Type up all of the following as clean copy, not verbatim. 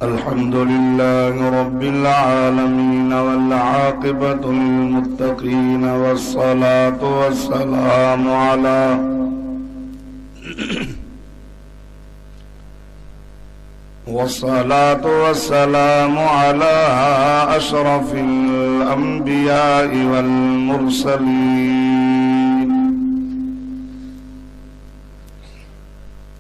الحمد لله رب العالمين والعاقبة للمتقين والصلاة والسلام على أشرف الأنبياء والمرسلين.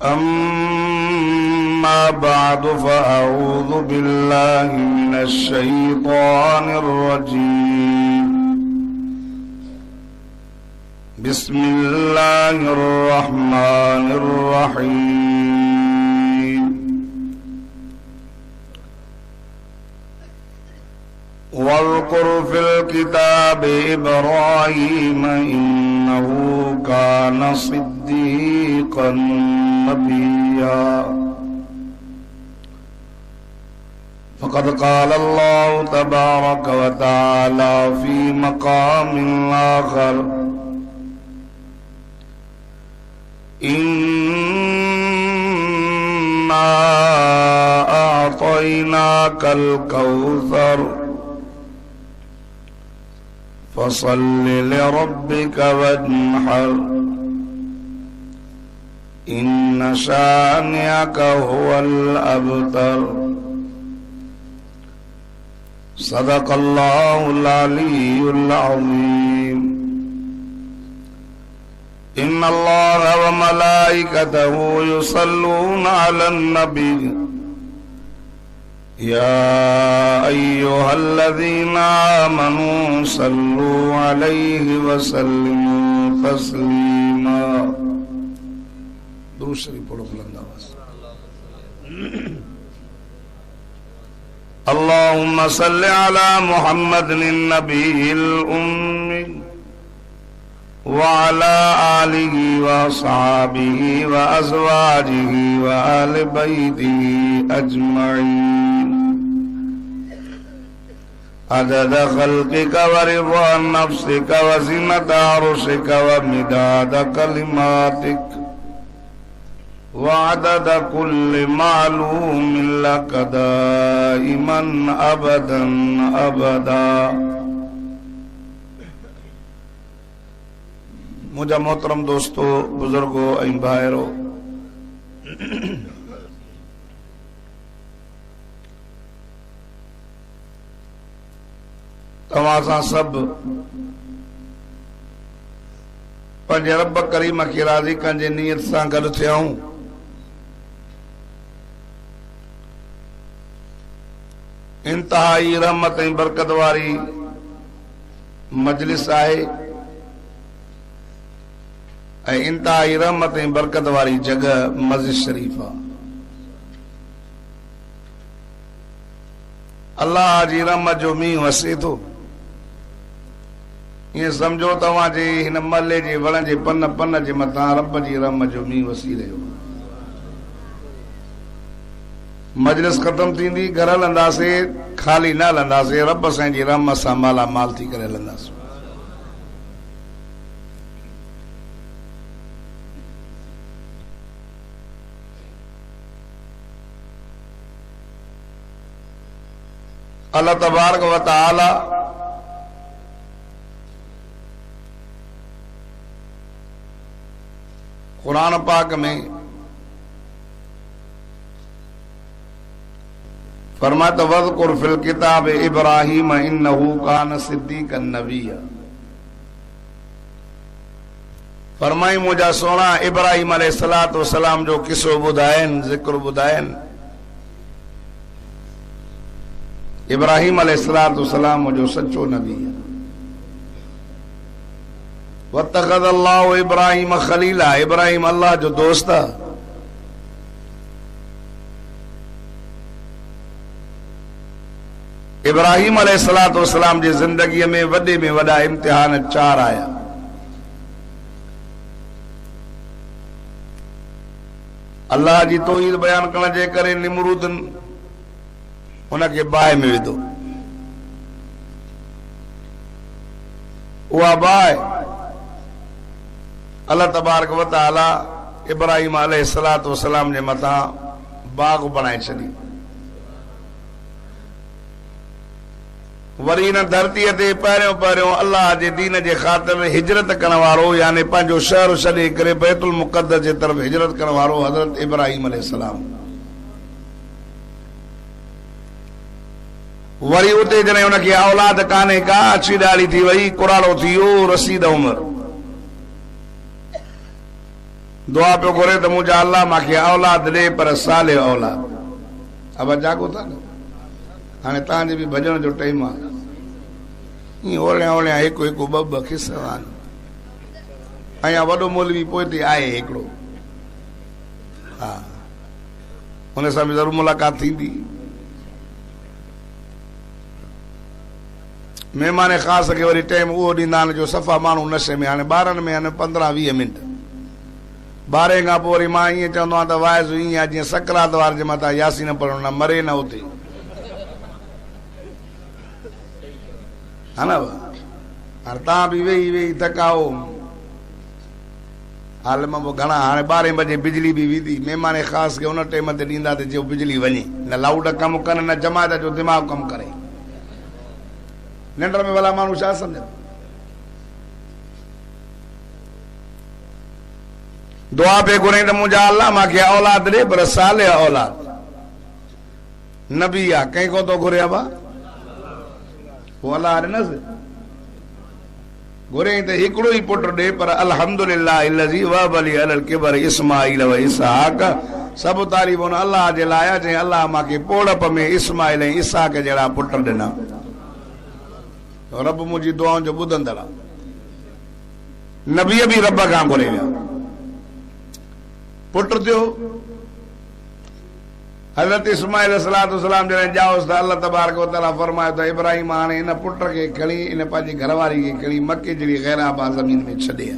أما بعد فأعوذ بالله من الشيطان الرجيم. بسم الله الرحمن الرحيم. واذكر في الكتاب إبراهيم إنه كان صديقا نبيا. فقد قال الله تبارك وتعالى في مقام آخر: إنا أعطيناك الكوثر فصل لربك وانحر إن شانئك هو الأبتر. صدق الله العلي العظيم. إن الله وملائكته يصلون على النبي يا أيها الذين آمنوا صلوا عليه وسلموا تسليما. दूसरी पढ़ो बुलंद आवाज। اللهم صل على محمد النبي الأمي وعلى آله وأصحابه وأزواجه وآل بيته أجمعين عدد خلقك ورضا نفسك وزنة عرشك ومداد كلماتك وعدد كل معلوم لك دائما أبدا أبدا. मुझा मोहतरम दोस्तों, बुजुर्गों ऐं भाइरो, तव्हां सां सभु पंहिंजे रब करीम खे राज़ी कंहिंजे नियत सां गॾु थियऊं। इंतहाई रहमत ऐं बरकत वारी मजलिस आहे ऐं इंतहाई रहमत ऐं बरकत वारी जगह मस्जिद शरीफ आहे। अल्लाह जी रहमत जो मींहुं वसे थो। ईअं सम्झो तव्हां जे हिन महले जे वण जे पन पन जे मथां रब जी रहमत जो मींहुं वसी रहियो। मजलिस ख़त्म थींदी, घर हलंदासीं, खाली न हलंदासीं, रब साईं जी रहमत सां मालामाल थी करे हलंदासीं। अल्लाह तबारक व तआला कुरान पाक में फरमाता वज़कुर फिल किताब इब्राहीम इन्नहू कान सिद्दीक़न नबिय्या। फरमाई मुझा सोना इब्राहीम अलैहिस्सलातु वस्सलाम जो किस्सो ॿुधाइनि, ज़िक्र ॿुधाइनि। इब्राहीम अलैहिस्सलातु वस्सलाम जो सच्चो नबी है। वत्तख़ज़ अल्लाहु इब्राहीम खलीला, इब्राहीम अल्लाह जो दोस्त है। इब्राहीम अलैहिस्सलातु वस्सलाम जी जिंदगी में वॾे में वॾा इम्तिहान 4 आया। अल्लाह जी तौहीद बयान करण जे करे निमरूद उनके बाहि में विधो। उहा बाहि अल्लाह तबारक व तआला इब्राहिम अलैहिस्सलातु वस्सलाम जे मथां बाग बणाए छॾी। वरी इन धरतीअ ते पहिरियों पहिरियों अल्लाह जे दीन जे ख़ातिर हिजरत करण वारो यानी पंहिंजो शहर छॾे करे बैतुल मुक़द्दस जे तरफ़ हिजरत करण वारो हज़रत इब्राहिम अलैहिस्सलाम। वरी उते जॾहिं हुनखे औलाद कान्हे का, अछी ॾाढ़ी थी वई, कुराड़ो थी वियो, रसीद उमिरि, दुआ पियो घुरे त मुंहिंजा अल्लाह मूंखे औलाद ॾे पर साले औलाद। अब जागो था न, हाणे तव्हांजे बि भॼण जो टाइम आहे। ईअं ओलिया ओलिया हिकु हिकु ॿ ॿ खिसा आहिनि। अञा वॾो मौलवी पोइ ते आहे हिकिड़ो, हा, हुन सां बि ज़रूरु मुलाक़ात थींदी। महिमान ख़ासि खे वरी टाइम उहो ॾींदा आहिनि जो सफ़ा माण्हू नशे में। हाणे ॿारनि में हाणे 15-20 मिंट, 12 खां पोइ वरी मां ईअं चवंदो आहियां त वाइज़ ईअं आहे जीअं सकरात वार जे मथां यासीन पढ़णु, न मरे न उते, हा न। हाणे तव्हां बि वेही वेही थकाओ, हाल मां पोइ घणा हाणे 12 बजे बिजली बि वेंदी। महिमान ख़ासि खे हुन टाइम ते ॾींदा त जो बिजली वञे, न लाउड कमु कनि, न जमायत जो दिमाग़ कमु करे। निंड में भला माण्हू छा सम्झनि? दुआ पे घुरे त मुंहिंजा अल्लाह मूंखे औलाद ॾे पर साले औलाद। नबी आहे, कंहिं को थो घुरे अबा, पोइ अल्लाह ॾिनसि। घुरे त हिकिड़ो ई पुटु ॾे पर अल्हम्दुलिल्लाह अल्लज़ी वहब ली अलल किबर इस्माईल व इसहाक। सभु तारीफ़ हुन अल्लाह जे लाइ आहे जंहिं अल्लाह मूंखे पोड़प में इस्माईल ऐं इसहाक जहिड़ा पुट ॾिना। रब मुंहिंजी दुआउनि जो ॿुधंदड़ आहे। नबीअ बि रब खां घुरे विया, पुट थियो। हज़रत इस्माईल अलैहिस्सलाम जॾहिं ॼाओसि त अल्लाह तबारक व तआला फरमायो त इब्राहिम हाणे इन पुट खे खणी, इन पंहिंजी घरवारी खे खणी मके जहिड़ी गैराबाद ज़मीन में छॾे आ।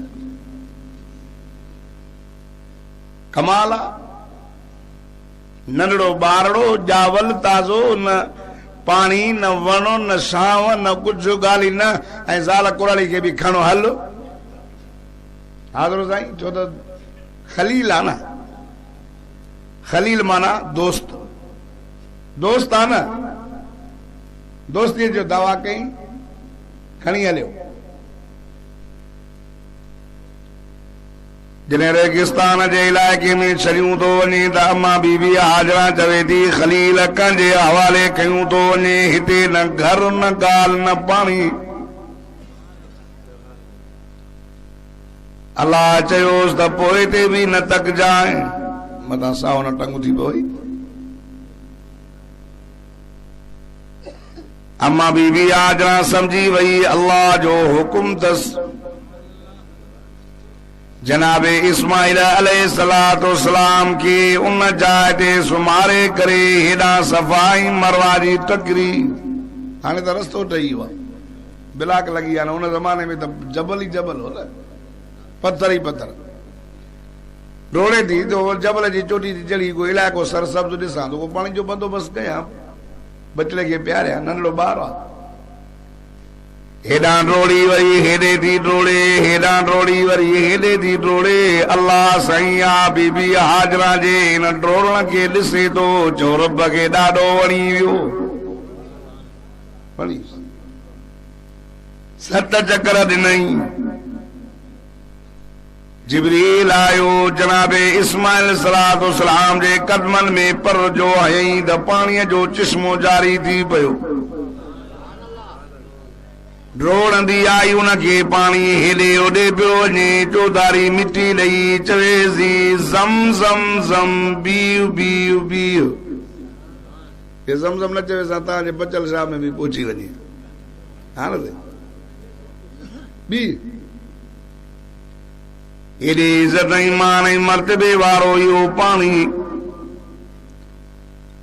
कमाल आहे, नंढड़ो ॿारड़ो, ॼावल ताज़ो, न पाणी, न वणो, न छांव, न कुझु ॻाल्हि न, ऐं ज़ाल कुराड़ी खे बि खणो हल। हाज़िर साईं, छो त खलील आहे न, खलील माना दोस्त, दोस्त आहे न, दोस्तीअ जो दावा कई, खणी हलियो। जॾहिं रेगिस्तान जे इलाइक़े में छॾियूं थो वञे त अम्मा बीबी हाजरा चवे थी खलील कंहिंजे हवाले कयूं थो वञे, हिते न घर, न ॻाल्हि, न पाणी। अल्लाह चयोसि त पोइ ते बि न तकजांइ, मथां साओ न टंग थी पई। अम्मा बीबी हाजरा सम्झी वई अल्लाह जो हुकुम अथसि। जनाबे इस्माईल अलैहिस्सलाम खे उन जाइ ते सुम्हारे करे हेॾां सफ़ाई मरवा जी टकरी। हाणे त रस्तो ठही वियो आहे, बिलाक लॻी आहे। उन ज़माने में त जबल ई जबल हो न, पत्थर ई पत्थर। डोड़े थी तो जबल जी चोटी ते चढ़ी कोई इलाइक़ो सरसब्ज ॾिसां तो पाणी जो बंदोबस्तु कयां, बचड़े खे प्यारियां, नंढड़ो ॿार आहे। हेॾां डोड़ी वरी हेॾे थी डोड़े, हेॾां डोड़ी वरी हेॾे थी डोड़े। अल्लाह साईं आहे बीबी हाजरा जे हिन डोड़ण खे ॾिसे थो, जो रब खे ॾाढो वणी वियो। वणी 7 चकर ॾिनई। जिब्रील आयो, जनाबे इस्माईल अलैहिस्सलाम जे कदमनि में पर जो हयईं त पाणीअ जो चश्मो जारी थी पियो। डोड़ंदी आई उनखे पाणी हेॾे होॾे पियो वञे, चौधारी मिटी ॾेई चवेसि ज़म ज़म ज़म बीउ बीउ बीउ। हे ज़म ज़म न चवेसि तव्हांजे बचल शाह में बि पहुची वञे। हाणे बी एॾे इज़त ऐं मान ऐं मर्तबे वारो इहो पाणी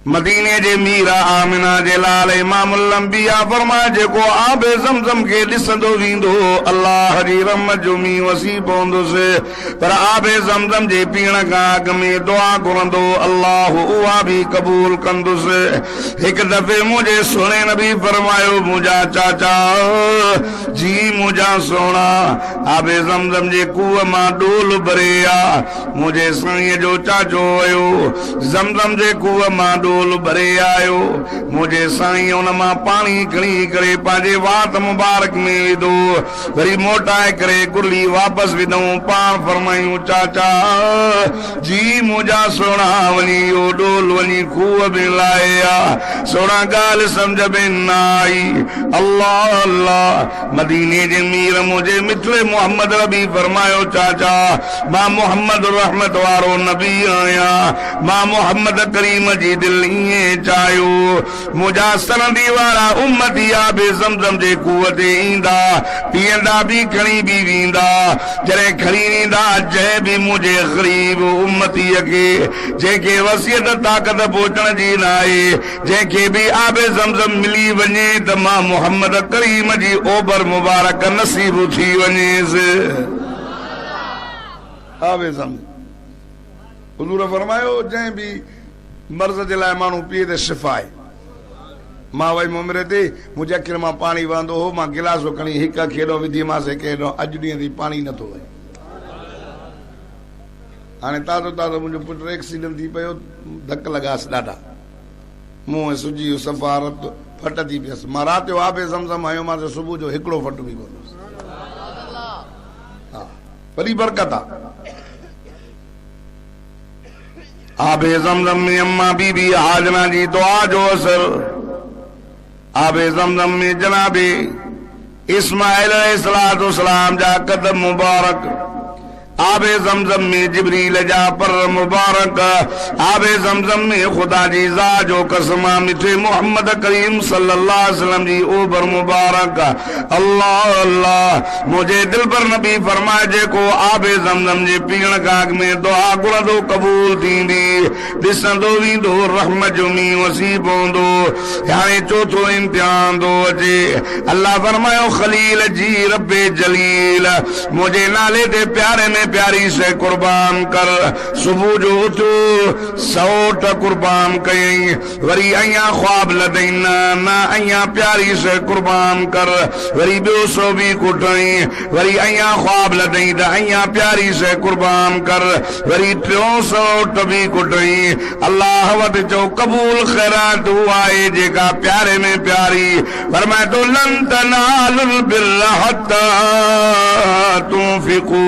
मदीने जे मीरा आमिना जे लाल इमामुल अंबिया फरमाए जेको आबे ज़मज़म के ॾिसंदो वेंदो अल्लाह जी रहमत जो मींहुं वसी पवंदुसि पर आबे ज़मज़म जे पीअण खां अॻु में दुआ घुरंदो अल्लाह उहा बि क़बूल कंदुसि। हिकु दफ़े मुंहिंजे सुहिणे नबी फरमायो मुंहिंजा चाचा जी मुंहिंजा सोना आबे ज़मज़म जे कुएं मां डोल भरे आ मुंहिंजे साईं जो चाचो हुयो ज़मज़म जे कुएं मां डोल भरे आयो मुझे साईं उन मां पानी खणी करे पंहिंजे वात मुबारक में विधो वरी मोटाए करे गुरली वापस विधऊं पाण फरमायूं चाचा जी मुंहिंजा सोना वञी इहो डोल वञी खूह में लाहे आ सोना ॻाल्हि सम्झ में न आई अल्लाह अल्लाह मदीने जे मीर मुंहिंजे मिठड़े मोहम्मद रबी फरमायो चाचा मां मोहम्मद रहमत वारो नबी आहियां मां मोहम्मद करीम जी दिल ईअं चाहियो मुंहिंजा सनदी वारा उम्मती आबे ज़मज़म जे कुएं ते ईंदा पीअंदा बि खणी बि वेंदा जॾहिं खणी ईंदा जंहिं बि मुंहिंजे ग़रीब उम्मतीअ खे जंहिंखे वसियत ताक़त पहुचण जी न आहे जंहिंखे बि आबे ज़मज़म मिली वञे त मां मोहम्मद करीम जी ओभर मुबारक नसीब थी वञेसि। आबे ज़मज़म हुज़ूर फरमायो जंहिं बि मर्ज़ जे लाइ माण्हू पीए त शिफ़ा आहे। मां वई मुमरे ते मुंहिंजे अखियुनि मां पाणी वहंदो हो मां गिलासो खणी हिकु खेॾो विधीमांसि केॾो अॼु ॾींहं ते पाणी नथो वहे हाणे ताज़ो ताज़ो मुंहिंजो पुटु एक्सीडेंट थी पियो धक लॻासि ॾाढा मुंहुं सुजी वियो सफ़ा रत फट थी पियसि मां राति जो आबे ज़मज़म आयो मां सुबुह जो हिकिड़ो फट बि कोन हा वॾी बरकत आहे। आबे ज़मज़म में अम्मा बीबी हाजना जी दुआ जो असर आबे ज़मज़म में जनाबे इस्माइल अलैहिस्सलाम जा कदम मुबारक आबे ज़मज़म में जिब्रील जा पर मुबारक आबे ज़मज़म में खुदा जी ज़ात जो कसम मिठे मोहम्मद करीम सल्लल्लाहु अलैहि वसल्लम जी ओभर मुबारक अल्लाह अल्लाह मुझे दिल पर नबी फरमाए जेको आबे ज़मज़म जे पीअण खां अॻु में दुआ घुरंदो क़बूल थींदी ॾिसंदो वेंदो रहमत जो मींहुं वसी पवंदो। हाणे चोथों इम्तिहान थो अचे अल्लाह फरमायो खलील जी रब्बे जलील मुझे नाले ते प्यारे में प्यारी से कुर्बान कर सुबह जो उठो 100 कुर्बान कई वरी अया ख्वाब लदई ना अया प्यारी से कुर्बान कर वरी बो सो भी कुटई वरी अया ख्वाब लदई अया प्यारी से कुर्बान कर वरी 300 भी कुटई अल्लाह वट जो कबूल खैरात हुआ है जेका प्यारे में प्यारी फरमाए तो लन तनालुल बिर्र हत्ता तुनफिकू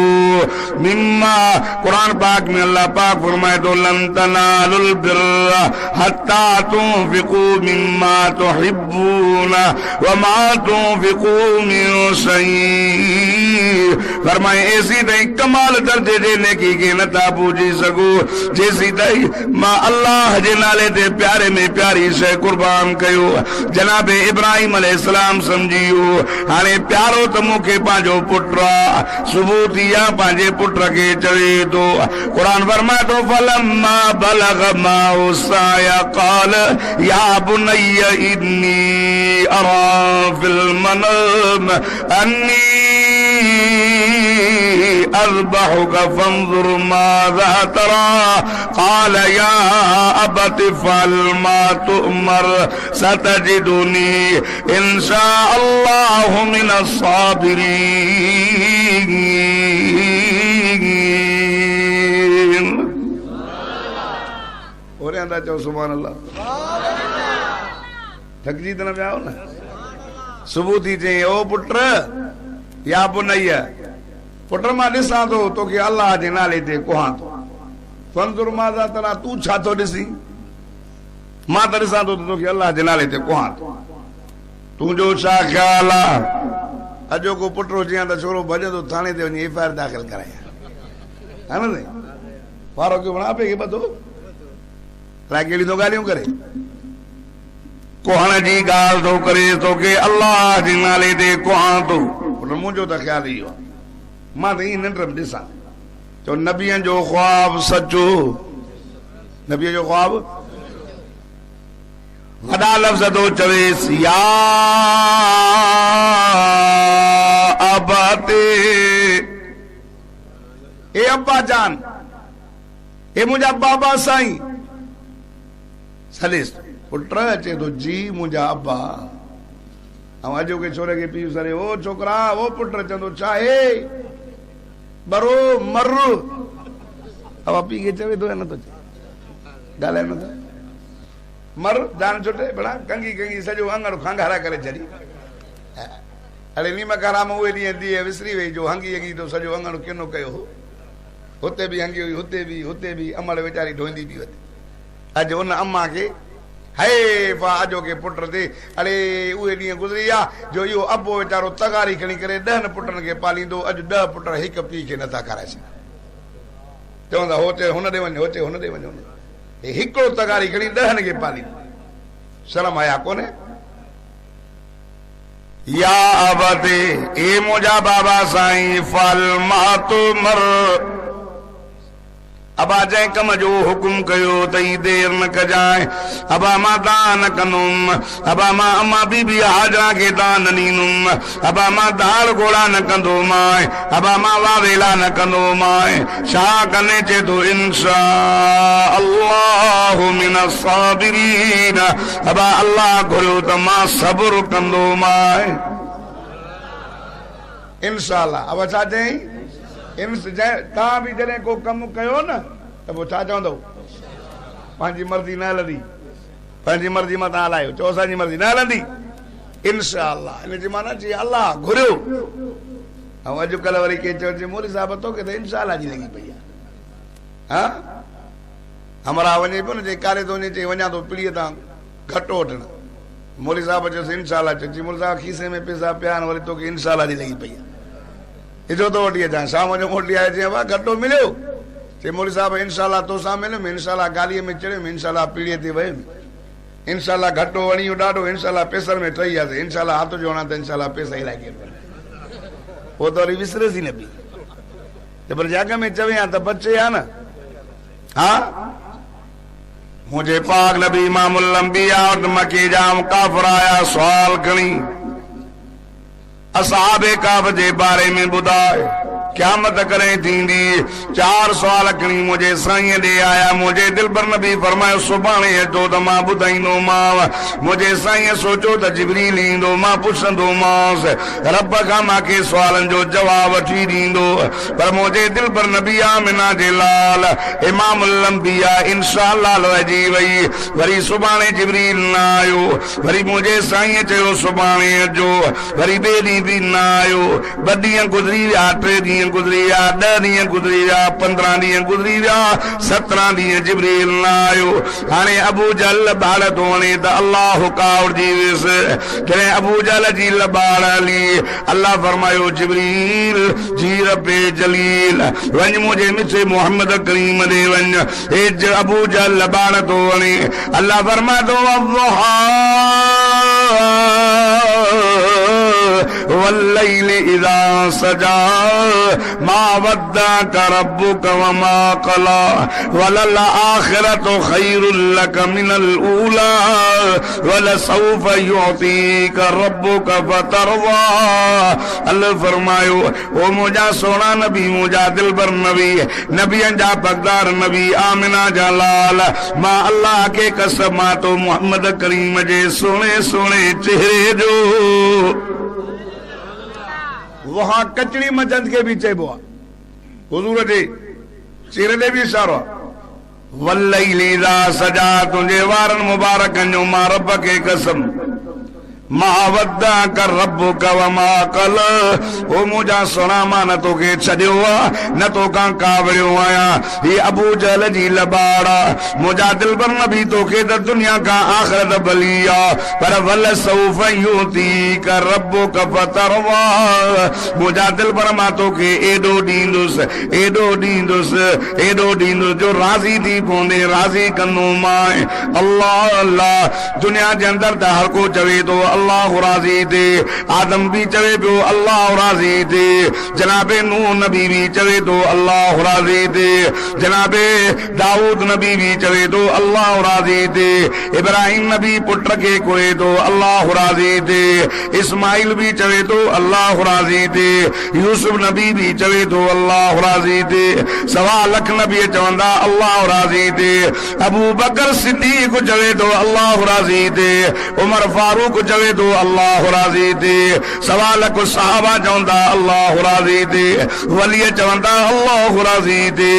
मिम्मा कुरान पाक में अल्लाह पाक फरमाए तो लन तनालुल बिर्र हत्ता तुनफिकू मिम्मा तुहिब्बून व मा तुनफिकू मिन शै फरमाए ऐसी तई कमाल दर्जे जे नेकी के नथा पूजी सको जैसी तई मां अल्लाह जे नाले ते प्यारे में प्यारी शै कुर्बान कयो जनाब इब्राहिम अलैहिस्सलाम समझियो हाणे प्यारो त मूंखे पंहिंजो पुट आहे सुबुह थी आहे पंहिंजे पुट के चवे तो कुरान फरमाए तो फलम्मा बलग माउ साया काल या बुनय्य इन्नी अरा फिल मनम अन्नी अज़बहुका फंजुर माज़ा तरा काल या अबत फअल मा तुअमर सतजिदुनी इंशाअल्लाहु मिनस साबिरीन। और अंदा चो सुभान अल्लाह थकजी त न पिया हो न सुबुह थी चई ओ पुट या बुनैया पुट मां ॾिसां थो तोखे अल्लाह जे नाले ते कुहां थो फंजुर माज़ा तरा तूं छा थो ॾिसी मां त ॾिसां थो तोखे अल्लाह जे नाले ते कुहां थो तुंहिंजो छा ख़्याल आहे अॼो को पुट हुजे त छोरो भॼंदो थाणे ते वञी एफ आई आर दाख़िल कराए है न वारो के बणा पे के बदो ला केड़ी तो गालियों करे कोहण जी गाल तो करे तो के अल्लाह जे नाले ते कोहां तो मुंहिंजो त ख़्याल इहो मां त ईअं निंड में ॾिसां चो नबियनि जो ख्वाब सचो नबीअ जो ख्वाब वॾा लफ़्ज़ तो चवेसि या अबाते, ए अब्बा जान, ए मुंहिंजा बाबा साईं। सलेस पुट अचे तो जी मुंहिंजा अब्बा। ऐं अॼोके छोरे खे पीउ सरे ओ छोकरा ओ पुट चवंदो छा हे बरो मर। अब पीउ खे चवे थो या नथो चए, ॻाल्हाए नथो मर जान छुटे बड़ा कंगी कंगी सॼो अंगड़ खंगारा करे छॾी। अड़े नीम कराम उहे ॾींहं धीअ विसरी वई जो हंगी हंगी तो सॼो अंगड़ किनो कयो हो। हुते बि हंगी हुई, हुते बि अमड़ वीचारी ढोईंदी बि हुई। अॼु उन अम्मा खे हे फा अॼो के पुट ते अड़े उहे ॾींहं गुज़री विया जो इहो अबो वीचारो तगारी खणी करे 10 पुटनि खे पालींदो। अॼु 10 पुट हिकु पीउ खे नथा खाराए सघनि। चवंदा होते हुन ॾे वञो, होते हुन ॾे वञो। हे हिकिड़ो तगारी खणी 10 खे पालींदो। शर्म आया कोन्हे? या अबते, ए मुंहिंजा बाबा साईं फल मातु मर। अबा जंहिं कम जो हुकुम कयो तई देर न कजाए। अबा मां दान न कंदुमि, अबा मां अम्मा बीबी हाजरा खे दान न ॾींदुमि, अबा मां दाल घोड़ा न कंदो माए, अबा मां वावेला न कंदो माए। छा कने चे तो इंशा अल्लाह मिन साबिरीन। अबा अल्लाह घुरियो त मां सब्र कंदो माए इंशाअल्लाह। अब छा चई? तव्हां बि जॾहिं को कमु कयो न त पोइ छा चवंदव? पंहिंजी मर्ज़ी न हलंदी, पंहिंजी मर्ज़ी मां तव्हां हलायो, चओ असांजी मर्ज़ी न हलंदी इंशाअल्लाह। इन जी माना चई अल्लाह घुरियो। ऐं अॼुकल्ह वरी के चओ मोदी साहिब तोखे त इंशाअल्लाह जी लॻी पई आहे। हा हमरा वञे पियो न चई कारे थो वञे, चई वञा थो पीढ़ीअ तां घटि वठणु। मोदी साहिब चयोसि इंशाअल्लाह। चई मोदी साहिब खीसे में पैसा पिया आहिनि, वरी तोखे इंशाअल्लाह जी लॻी पई आहे। इजो तो वठी अचां शाम जो मोटी आया चई वाह घटो मिलियो। चई मोदी साहिब इंशाअल्लाह तोसां मिलियुमि, इंशाअल्लाह गाॾीअ में चढ़ियुमि, इंशाअल्लाह पीढ़ीअ ते वियुमि, इंशाअल्लाह घटो वणियो ॾाढो, इंशाअल्लाह पैसनि में ठही वियासीं, इंशाअल्लाह हथ जोड़ां त इंशाअल्लाह पैसा इलाही केरु पोइ त वरी विसरेसि न पई। पर जॻ में चवे हा त बचे हा न। हा मुंहिंजे पाक नबी इमामुल अंबिया वटि मके जा काफ़िर आया सुवाल खणी असहाबे काफ़ जे बारे में ॿुधाए क़यामत करे थींदी। 4 सुवाल खणी मुंहिंजे साईं ॾे आया। मुंहिंजे दिलबर नबी फरमायो सुभाणे अचो त मां ॿुधाईंदोमांव। मुंहिंजे साईं सोचो त जिब्रील ईंदो, मां पुछंदोमांसि रब खां मूंखे सुवालनि जो जवाब वठी ॾींदो। पर मुंहिंजे दिलबर नबी आमिना जे लाल इमामुल अंबिया इंशाअल्लाह लहिजी वई। वरी सुभाणे जिब्रील न आयो। वरी मुंहिंजे साईं चयो सुभाणे अचो। वरी ॿिए ॾींहुं बि न आयो। 2 ॾींहं गुज़री विया, 3 ॾींहं गुज़री विया, 10 ॾींहं गुज़री विया, 15 ॾींहं गुज़री विया, 17 ॾींहं जिब्रील न आयो। हाणे अबू जहल ॿार थो वणे त अल्लाह कावड़जी वियुसि। जॾहिं अबू जहल जी लबाड़ हली, अल्लाह फरमायो जिब्रील जी रब्बे जलील वञ मुंहिंजे मिठे मोहम्मद करीम ॾे वञ। हे अबू जहल ॿार थो वणे। अल्लाह फरमाए थो वल्लुहा वल्लैल इज़ा सजा मा वद्दअक रब्बुक वमा क़ला वलल आखिरतु खैरुल लक मिनल ऊला वलसौफ युअतीक रब्बुक फतरवा। अल्लाह फरमायो ओ मुंहिंजा सोना नबी, मुंहिंजा दिलबर नबी, नबियनि जा पगदार नबी, आमिना जा लाल, मां अल्लाह खे कसम मां तो मोहम्मद करीम जे सोने सोने चेहरे जो वहां कचड़ी मचंद के भी चइबो आहे। हुजूर जे चेहरे ॾे बि इशारो आहे। वल्लैल इज़ा सजा तुंहिंजे वारनि मुबारकनि जो मां रब खे कसम मा वद्दअक रब्बुक वमा क़ला। ओ मुंहिंजा सोना मां न तोखे छॾियो आहे, न तोखां कावड़ियो आहियां। ही अबू जहल जी लबाड़ आहे। मुंहिंजा दिलबर नबी तोखे त दुनिया खां आख़िरत भली आहे, पर वलसौफ युअतीक रब्बुक फतरवा। मुंहिंजा दिलबर मां तोखे एॾो ॾींदुसि, एॾो ॾींदुसि, एॾो ॾींदुसि जो राज़ी थी पवंदे, राज़ी कंदो मां। अल्लाह अल्लाह दुनिया जे अंदर त हर को चवे थो अल्लाह राज़ी थे, आदम भी चवे पियो अल्लाह राज़ी थे, जनाबे नूह नबी भी चवे तो अल्लाह राज़ी थे, जनाबे दाऊद नबी भी चवे तो अल्लाह राज़ी थे, इब्राहिम नबी पुत्र के कोए तो अल्लाह राज़ी थे, इस्माइल भी चवे तो अल्लाह राज़ी थे, यूसुफ नबी भी चवे तो अल्लाह राज़ी थे, 1.25 लाख नबी चवंदा अल्लाह राज़ी थे, अबू बकर सिद्दीक चवे तो अल्लाह राज़ी थे, उमर फारूक चवे तो अल्लाह राज़ी थे, 1.25 लाख सहाबा चवंदा अल्लाह राज़ी थे, वली चवंदा अल्लाह राज़ी थे।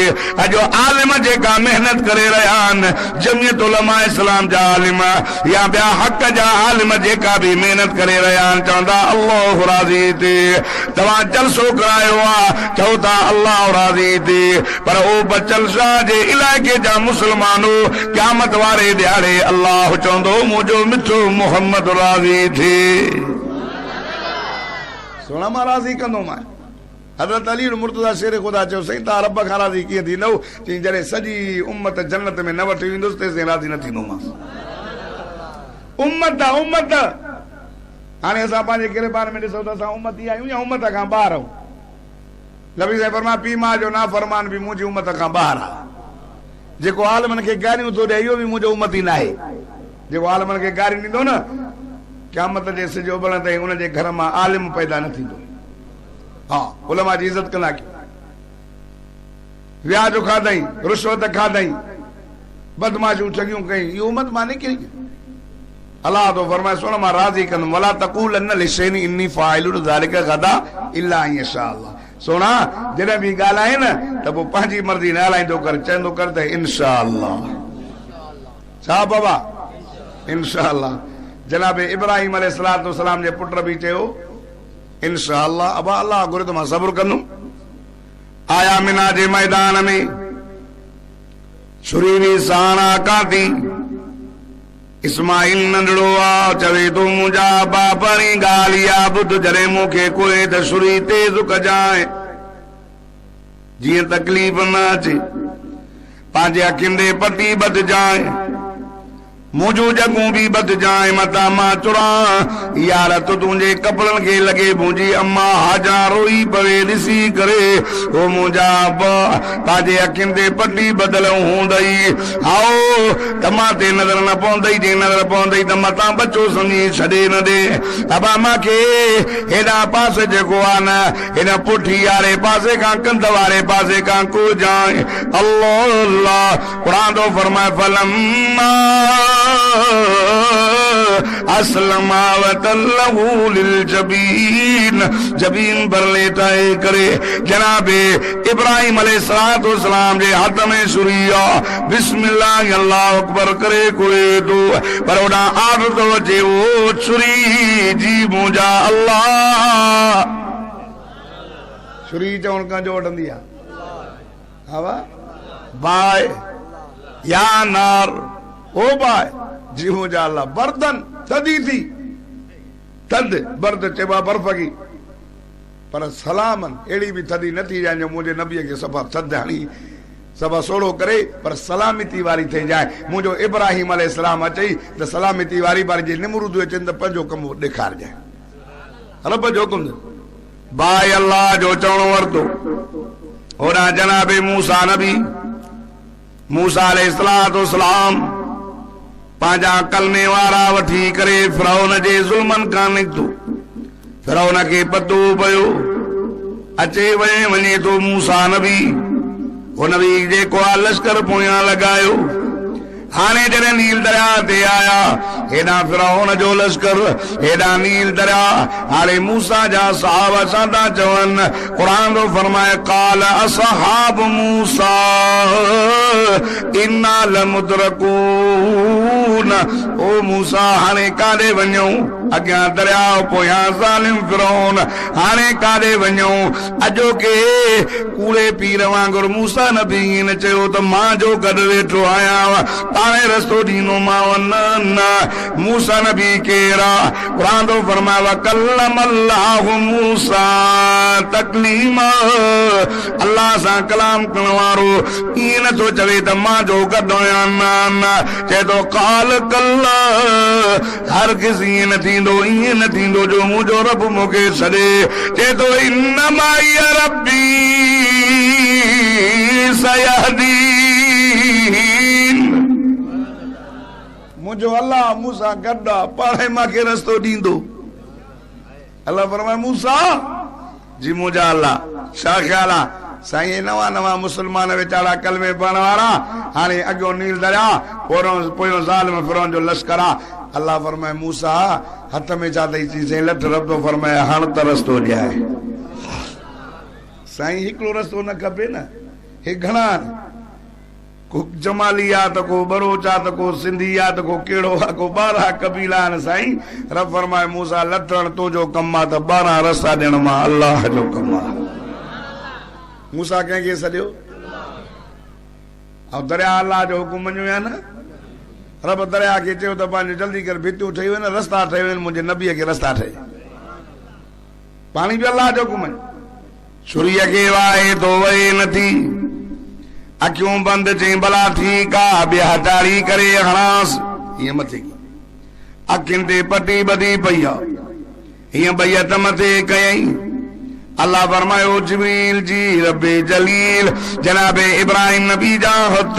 अजो आलिम जेका मेहनत करे रहिया आहिनि, जमियत उलमा इस्लाम जा आलिम या ॿिया हक़ जा आलिम जेका भी मेहनत करे रहिया आहिनि, चवंदा अल्लाह राज़ी थे। तव्हां जलसो करायो आहे, चओ था अल्लाह राज़ी थे, पर ओ बचल शाह जे इलाइक़े जा मुस्लमानो क़यामत वारे ॾियारे अल्लाह चवंदो मुंहिंजो मिठो मोहम्मद राज़ी थे। सोना मां राज़ी कंदोमांइ। हज़रत अली मुर्तज़ा शेर ख़ुदा चयो सही तव्हां रब खां राज़ी कीअं थींदव, चई जॾहिं सॼी उम्मत जन्नत में न वठी वेंदुसि तेसिताईं राज़ी न थींदोमांसि। उम्मत उम्मत हाणे असां पंहिंजे गिरबान में ॾिसूं त असां उम्मती आहियूं या उम्मत खां ॿाहिरि आहियूं। नबी साईं फरमाया पीउ माउ जो नाफ़रमान बि मुंहिंजी उम्मत खां ॿाहिरि आहे। जेको आलमनि खे गारियूं थो ॾे इहो बि मुंहिंजो उम्मती न आहे। जेको आलमनि खे गारियूं ॾींदो न, क़यामत जे सिज उभरण ताईं उनजे घर मां आलिम पैदा न थींदो। हा, उलमा जी इज़त कंदा कयो। व्याज खाधई, रुश्वत खाधई, बदमाशियूं ठगियूं कई, इहो उम्मत मां निकिरी। अल्लाह तो फरमाए सुन मां राज़ी कंदुमि, वला तक़ूलन्न लिशैइन इन्नी फ़ाइलुन ज़ालिका गदा इल्ला अन यशा अल्लाह। सोना जॾहिं बि ॻाल्हाए न त पोइ पंहिंजी मर्ज़ी न हलाईंदो कर, चवंदो कर त इंशा अल्लाह। छा बाबा इंशा अल्लाह। जनाबे इब्राहिम अलैहिस्सलाम जे पुट बि चयो इंशा अल्लाह। अबा अल्लाह घुरे त मां सब्र कंदुमि। आया मिना जे मैदान में छुरी हुई साण आकाती, इस्माइल नंढड़ो आ, चवे तो मुंहिंजा बापरी ॻाल्हि या ॿुध, जॾहिं मूंखे कोई त छुरी तेज़ कजांइ जीअं तकलीफ़ न अचे, पंहिंजे अखियुनि ते पटी ॿधजांइ, मुंहिंजूं जॻूं बि ॿधजांइ, मथां मां चुरां यार तो तुंहिंजे कपिड़नि खे लॻे मुंहिंजी अम्मा हाजा रोई पवे ॾिसी करे, ओ मुंहिंजा पंहिंजे अखियुनि ते पटी ॿधल हूंदई, आओ त मां ते नज़र न पवंदई, जे नज़र पवंदई त मथां बचो सम्झी छॾे न ॾे। अबा मूंखे हेॾा पासे जेको आहे न, हिन पुठी वारे पासे खां कंध वारे पासे खां को जाए अल्लाह अल्लाह। क़ुरान तो फरमाए फलम्मा अस्लमा वतल्लहु लिलजबीन, जबीन पर लेटाए करे जनाबे इब्राहिम अलैहिस्सलाम जे हथ में छुरी आ, बिस्मिल्लाह अल्लाह अकबर करे कोई तो, पर ओॾा आद तो अचे ओ छुरी जी मुंहिंजा अल्लाह। छुरी चवण खां जो वठंदी आहे हवा बाय या नार, ओ बाय जी मुंहिंजा अल्लाह। बर्दन थदी थी, थद बर्द चइबो आहे बर्फ़ की, पर सलामन अहिड़ी बि थदी न थी जाए जो मुंहिंजे नबीअ खे सफ़ा थद हणी सभा सोड़ो करे, पर सलामती वारी थी जाए। मुंहिंजो इब्राहिम अलैहिस्सलाम अचई त सलामती वारी बारी जे निमरूद अचनि त पंहिंजो कमु ॾेखारजांइ, रब जो हुकुम। बाए अल्लाह जो चवणो वरितो। होॾां जनाबे मूसा नबी, मूसा अलैहिस्सलाम पंहिंजा कलमे वारा वठी करे फिरौन जे ज़ुल्मनि खां निकितो। फिरौन खे पतो पियो अचे वञे थो मूसा नबी, हुन बि जेको आहे लश्कर पोयां लॻायो। हाणे जॾहिं नील दरिया ते आया, हेॾां फिरौन जो लश्कर, हेॾां नील दरिया। हाणे मूसा जा सहाबा छा था चवनि, क़ुरान तो फरमाए क़ाल असहाब मूसा इन्ना लमुदरकून। ओ मूसा हाणे काॾे वञूं, अॻियां दरिया पोयां ज़ालिम फिरौन, हाणे काॾे वञूं। अॼोके कूड़े पीर वांगुरु मूसा नबी न चयो त मां जो गॾु वेठो आहियां पाणे रस्तो ॾींदोमांव, न न। मूसा नबी केरा, क़ुरान तो फरमाए वकल्लमल्लाहु मूसा तकलीमा, अल्लाह सां कलाम करण वारो ईअं नथो चवे त मां जो कढोयान चे तो काल कल हर किसी न थींदो ईअं न थींदो जो मुंहिंजो रब मूंखे छॾे चे तो इन्नमा रब्बी सयहदीन मुंहिंजो अल्लाह मूंसां गॾु आहे पाणे मूंखे रस्तो ॾींदो अल्लाह फरमाए मूसा जी मुंहिंजा अल्लाह छा ख़्याल आहे साईं नवां नवां मुस्लमान वेचारा कलमे पढ़ण वारा हाणे अॻियो नील दरिया पोयों ज़ालिम फिरौन जो लश्कर आहे अल्लाह फरमाए मूसा हथ में छा अथई चई लठ रब थो फरमाए हाणे त रस्तो ॾियाए साईं हिकिड़ो रस्तो न खपे न हे घणा को जमाली आहे त को बरोच आहे त को सिंधी आहे त को कहिड़ो आहे को 12 कबीला आहिनि साईं रब फरमाए मूसा लथण तुंहिंजो कमु आहे त 12 रस्ता ॾियण मां अल्लाह जो कमु आहे मूसा कंहिंखे सॼो ऐं दरिया अल्लाह जो हुकुम मञियो आहे न रब दरिया खे चयो त पंहिंजो जल्दी करे भितियूं ठही वञनि रस्ता ठही वञनि मुंहिंजे नबीअ खे रस्ता ठहे पाणी बि अल्लाह जो हुकुम छुरीअ खे वाहे तो वहे नथी अखियूं बंदि चई भला ठीकु आहे ॿिया चाढ़ी करे हणांसि हीअं मथे अखियुनि ते पटी ॿधी पई आहे हीअं ॿई हथ मथे कयईं अल्लाह फरमायो जिब्रील जी रब्बे जलील जनाबे इब्राहिम नबी जा हथ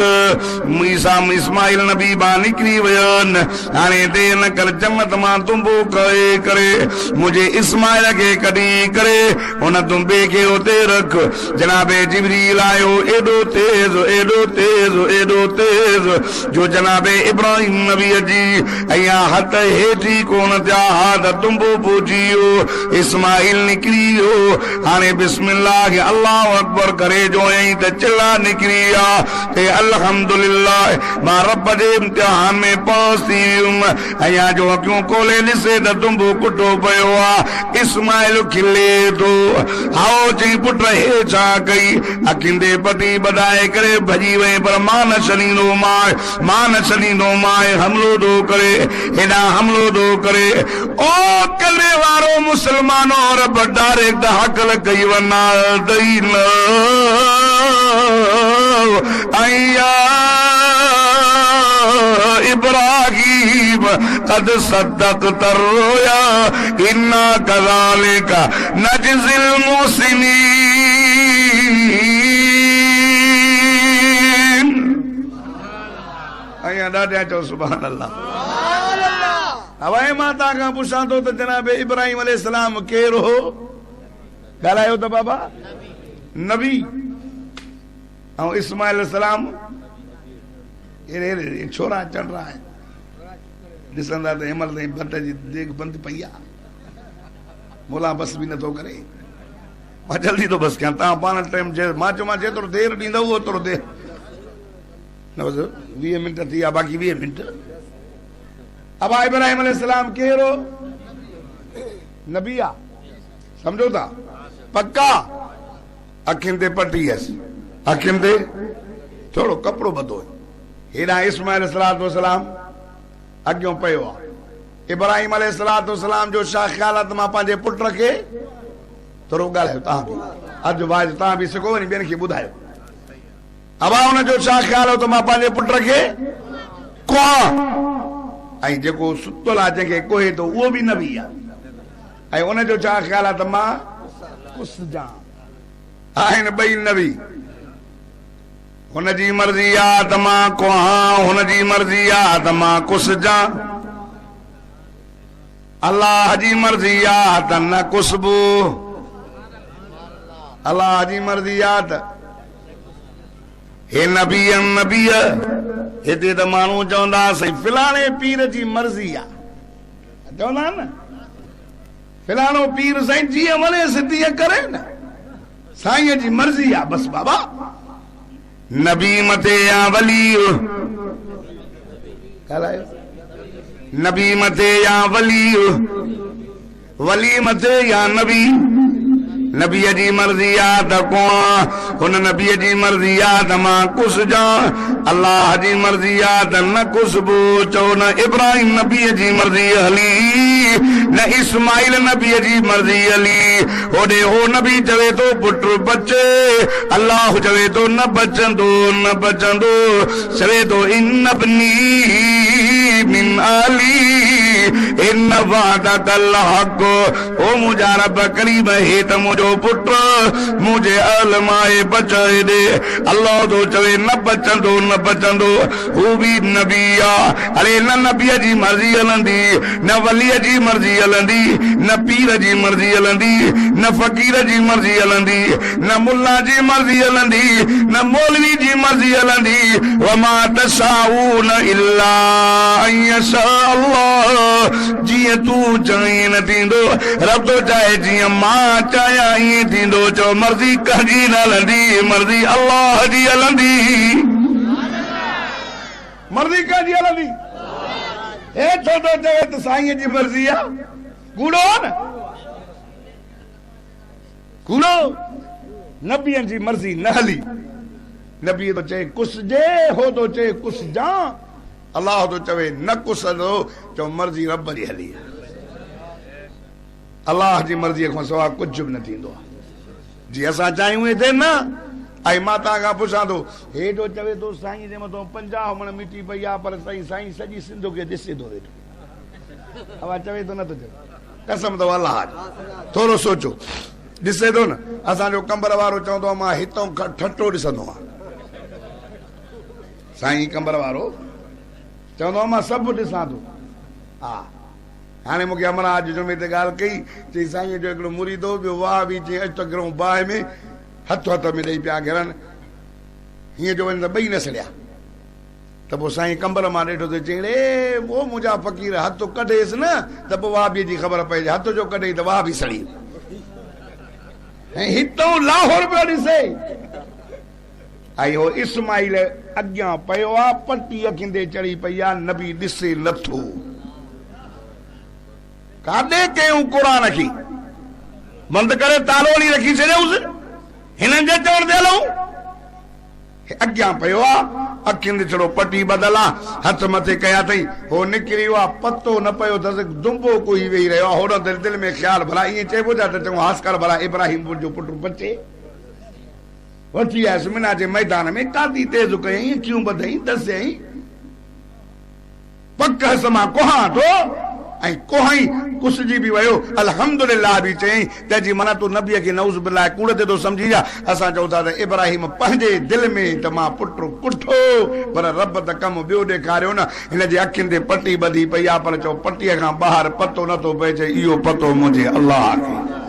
मूसा इस्माइल नबी बा निकरी वयन हाणे देर न कर जन्नत मां तुंबो करे मुझे इस्माइल के कढी करे उन तुंबे के उते रख जनाबे जिब्रील आयो एडो तेज जो जनाबे इब्राहिम नबी जी अया हथ हेठी कोन थिया हाथ तुंबो पहुचियो इस्माइल निकरी वियो हाणे बिस्मिल्लाह अल्लाह अकबर करे जो ऐं त चिल्ला निकरी आ ते अल्हम्दुलिल्लाह मां रब जे इम्तिहान में पास थी वियुमि अया जो अखियूं खोले ॾिसे त तुंबो कुटो पियो आ इस्माइल खिले थो आओ चई पुट हे छा कई अखियुनि ते पटी ॿधाए करे भॼी वई पर मां न छॾींदो मां हमलो थो करे हेॾां हमलो थो करे ओ कलमे वारो मुसलमानो रब डायरेक्ट हक़ कई वना दई न आया इब्राहिम कद सदक तरोया इन्ना कज़ालिका नजज़िल मुहसिनीन आया ॾाढा चओ सुभान अल्लाह हवाए मां तव्हां खां पुछां थो त जनाबे इब्राहिम अलैहिस्सलाम केरु हो ॻाल्हायो त बाबा नबी ऐं इस्माइल अलैहिस्सलाम अहिड़े छोरा चढ़ रहा है ॾिसंदा त हिमल ताईं भट जी देग बंदि पई आहे मोला बस बि नथो करे मां जल्दी थो बस कयां तव्हां पाण टाइम मां चयो मां जेतिरो देरि ॾींदव ओतिरो देरि न बस 20 मिंट थी विया बाक़ी 20 मिंट अबा इब्राहिम अलैहिस्सलाम केरो नबी आहे समझो था पक्का अखियुनि ते पटी हुयसि अखियुनि ते थोरो कपिड़ो ॿधो हेॾां इस्माइल अलैहिस्सलाम अॻियों पियो आहे इब्राहिम अलैहिस्सलाम जो छा ख़्याल आहे त मां पंहिंजे पुट खे थोरो ॻाल्हायो तव्हां बि अॼु वाज तव्हां बि सिखो वञी ॿियनि खे ॿुधायो अबा हुनजो छा ख़्याल हो त मां पंहिंजे पुट खे कुआं ऐं जेको सुतल आहे जंहिंखे कोहे थो उहो बि नबी आहे ऐं उनजो छा ख़्याल आहे त मां कुसजां आहिनि ॿई नबी हुनजी मर्ज़ी आहे त मां कुहां हुनजी मर्ज़ी आहे त मां कुसजां अल्लाह जी मर्ज़ी आहे त न कुसबो अल्लाह जी मर्ज़ी आहे त हे नबी हिते त माण्हू चवंदा साईं फिलाणे पीर जी मर्ज़ी आहे चवंदा न फिलाणो पीर साईं जीअं वणे तीअं करे न साईं जी मर्ज़ी आहे बस बाबा नबी मथे या वली नबी मथे या वली मथे या नबी नबी जी मर्जी आ त को हुन नबी जी मर्जी आ त मां कुछ जा अल्लाह जी मर्जी आ त न कुछ चो न इब्राहिम नबी जी मर्जी हली न इस्माइल नबी जी मर्जी हली होॾे हो नबी चवे तो पुट बचे अल्लाह चवे तो न बचंदो चवे तो इन बनी मिन आली इन वादकल हक ओ मुंहिंजा रब करीब हे त मुंहिंजो पुट मुंहिंजे अलमाए बचाए दे अल्लाह तो चवे न बचंदो हू भी नबी आ अरे न नबीअ जी मर्ज़ी हलंदी न वलीअ जी मर्ज़ी हलंदी न पीर जी मर्ज़ी हलंदी न फ़कीर जी मर्ज़ी हलंदी न मुल्ला जी मर्ज़ी हलंदी न मौलवी जी मर्ज़ी हलंदी वमा तशाऊन इल्ला अन यशा अल्लाह जीअं तूं चाहीं न थींदो रब तो चाहे जीअं मां चाहियां ईअं थींदो चओ मर्ज़ी कंहिंजी न हलंदी मर्ज़ी अल्लाह जी हलंदी मर्ज़ी कंहिंजी हलंदी हे छो तो चवे त साईं जी मर्ज़ी आहे कूड़ो न कूड़ो नबीअ जी मर्ज़ी न हली नबी तो चए कुछ जे हो तो चए कुछ जा अल्लाह तो चवे न कुछ दो चो मर्ज़ी रब जी हली अल्लाह जी मर्ज़ी खां सवा कुछ बि न थींदो जी असां चाहियूं हिते न आई माता का पुछां तो हेॾो चवे तो साईं जे मथां 50 मण मिटी पई आहे पर साईं सॼी सिंध खे ॾिसे थो वेठो हवा चवे तो न तो चवे कसम तो अल्लाह थोरो सोचो ॾिसे थो न असांजो कंबर वारो चवंदो आहे मां हितां ठटो ॾिसंदो आहियां साईं कंबर वारो चवंदो आहे मां सभु ॾिसां थो हा हाणे मूंखे अमरा अॼु जुमे ते ॻाल्हि कई चई साईं जो हिकिड़ो मुरीदो ॿियो वाह बि चई अचु त गिरूं बाहि में हथ में ॾेई पिया घिरनि हीअं जो वञी त ॿई न सड़िया त पोइ साईं कंबर मां ॾिठो त चई रे वो मुंहिंजा फ़क़ीर हथ कढेसि न त पोइ वाह बि जी ख़बर पइजे हथ जो कढई त वाह बि सड़ी ऐं हितां लाहौर पियो ॾिसे आई हो इस्माइल अॻियां पियो आहे पटी अखियुनि ते चढ़ी पई आहे नबी ॾिसे नथो काॾे कयूं क़ुरान खे बंदि करे तालो हली रखी छॾियोसि हिननि जे चवण ते हलूं अॻियां पियो आहे अखियुनि ते छड़ो पटी बदल आहे हथ मथे कया अथई हो निकिरी वियो आहे पतो न पियो अथसि दुंबो कोई वेही रहियो आहे होॾो दिलि में ख़्यालु भला ईअं चइबो था त चऊं हास्कर भला इब्राहिम जो पुटु बचे वठी आयसि मिना जे मैदान में कादी तेज़ कयईं अखियूं ॿधई दसियईं पक हस मां कोहां थो ऐं कोहाई कुसजी बि वियो अल्हम्दुलिल्लाह बि चयईं तंहिंजी माना तूं नबीअ खे नऊज़ बिल्लाह कूड़ ते थो सम्झी जा असां चऊं था त इब्राहिम पंहिंजे दिलि में त मां पुटु कुठो पर रब त कमु ॿियो ॾेखारियो न हिन जे अखियुनि ते पटी ॿधी पई आहे पर चओ पटीअ खां ॿाहिरि पतो नथो पइजे इहो पतो मुंहिंजे अल्लाह खे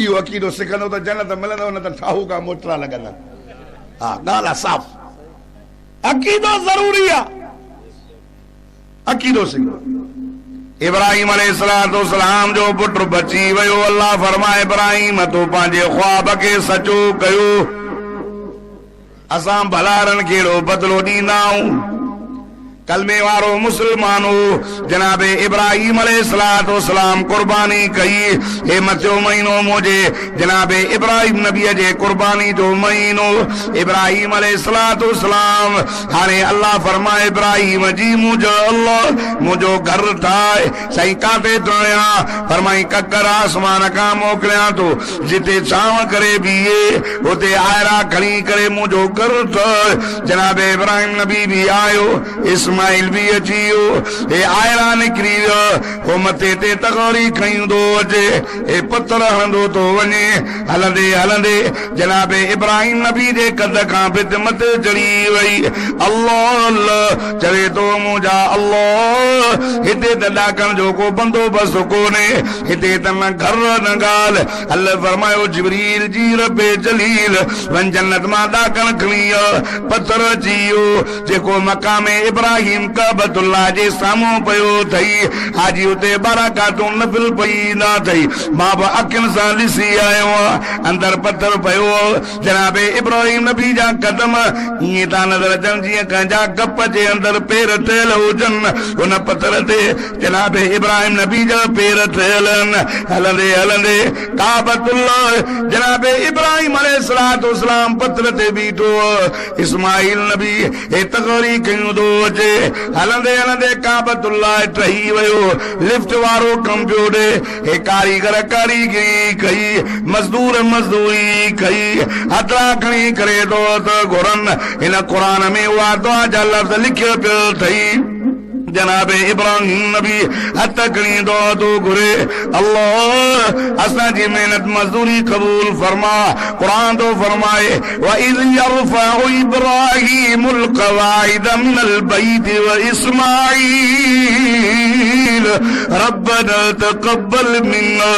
इहो अक़ीदो सिखंदो त जन्नत मिलंदो न त ठाहू का मोटरा लॻंदा हा ॻाल्हि आहे साफ़ अक़ीदो ज़रूरी आहे अक़ीदो सिखो इब्राहिम अलैहिस्सलाम जो पुटु बची वियो अल्लाह फरमाए इब्राहिम तो पंहिंजे ख्वाब खे सचो कयो असां भलारनि कहिड़ो बदिलो ॾींदा आहियूं कलमे वारो मुसलमान हो जनाबे इब्राहिम अलैहिस्सलाम कुर्बानी कई हे मथियो महीनो मुझे जनाबे इब्राहिम नबी जे कुर्बानी जो महीनो इब्राहिम अलैहिस्सलाम हाणे अल्लाह फरमाए इब्राहिम जी मुझो अल्लाह मुझो घर ठाहे सही काटे तोया फरमाई ककर आसमान का मोकलिया तो जिते छाव करे बीहे उते आयरा खणी करे मुझो घर ठाहे जनाबे इब्राहिम नबी भी आयो इस्माइल भी अची वियो हे आयरा निकिरी वियो हो मथे ते तगोरी खईंदो अचे हे पत्थर हणंदो तो वञे हलंदे हलंदे जनाबे इब्राहिम नबी जे कद खां भित मथे चढ़ी वई अल्लाह अल्लाह चवे तो मुंहिंजा अल्लाह हिते त ॾाकण जो को बंदोबस्त कोन्हे हिते त न घर न ॻाल्हि अल्लाह फरमायो जिब्रील जी रबे जलील वञ जन्नत मां ॾाकण खणी पत्थर अची वियो जेको मक़ामे इब्राहिम इब्राहिम काबतुल्लाह जे साम्हूं पयो थई हाजी उते बरकातूं नफिल पईंदा थई मां बि अखियुनि सां ॾिसी आयो अंदर पत्थर पयो जनाबे इब्राहिम नबी जा कदम ईअं था नज़र अचनि जीअं कंहिंजा कप जे अंदर पेर ठहियल हुजनि उन पत्थर ते जनाबे इब्राहिम नबी जा पेर ठहियल आहिनि हलंदे हलंदे काबतुल्लाह जनाबे इब्राहिम अलैहिस्सलाम पत्थर ते बीठो इस्माइल नबी हे तगरी कयूं थो अचे हलंदे हलंदे काबतुल्लाह ठही वियो लिफ्ट वारो कम पियो ॾे हे कारीगर कारीगरी कई मज़दूर मज़दूरी कई हथड़ा खणी करे थो त घुरनि हिन क़ुरान में उहा दुआ जा लफ़्ज़ लिखियो पियो अथई जनाबे इब्राहिम नबी हथ खणी दुआ थो घुरे अल्लाह असांजी मेहनत मज़दूरी क़बूल फरमा क़ुरान थो फरमाए व इज़ यरफ़उ इब्राहीमुल क़वाइद मिनल बैति व इस्माईल रब्बना तक़ब्बल मिन्ना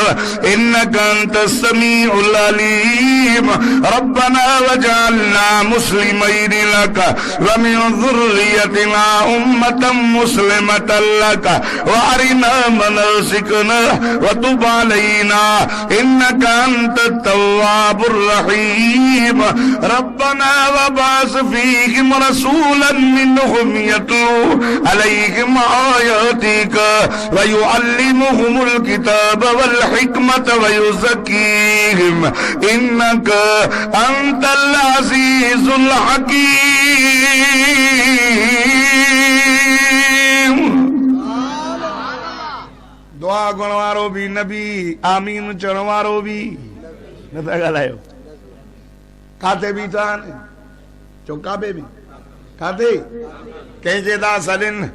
इन्नका अंतस समीउल अलीम रब्बना वजअलना मुस्लिमैन लक व मिन ज़ुर्रियतिना उम्मतन मुस्लिमतन लक व अरिना मनासिकना व तुब अलैना इन्नका अंतत तव्वाबुर रहीम रब्बना वबअस फीहिम रसूलन मिनहुम यतलू अलैहिम आयातिका व युअल्लिमुहुमुल किताब वल हिकमत व युज़क्कीहिम इन्नका अंतल अज़ीज़ुल हकीम। दुआ गुण वारो भी नबी आमीन चढ़ वारो भी न था ॻाल्हायो काथे भी था चो काबे भी काथे कंहिंजे था सॾनि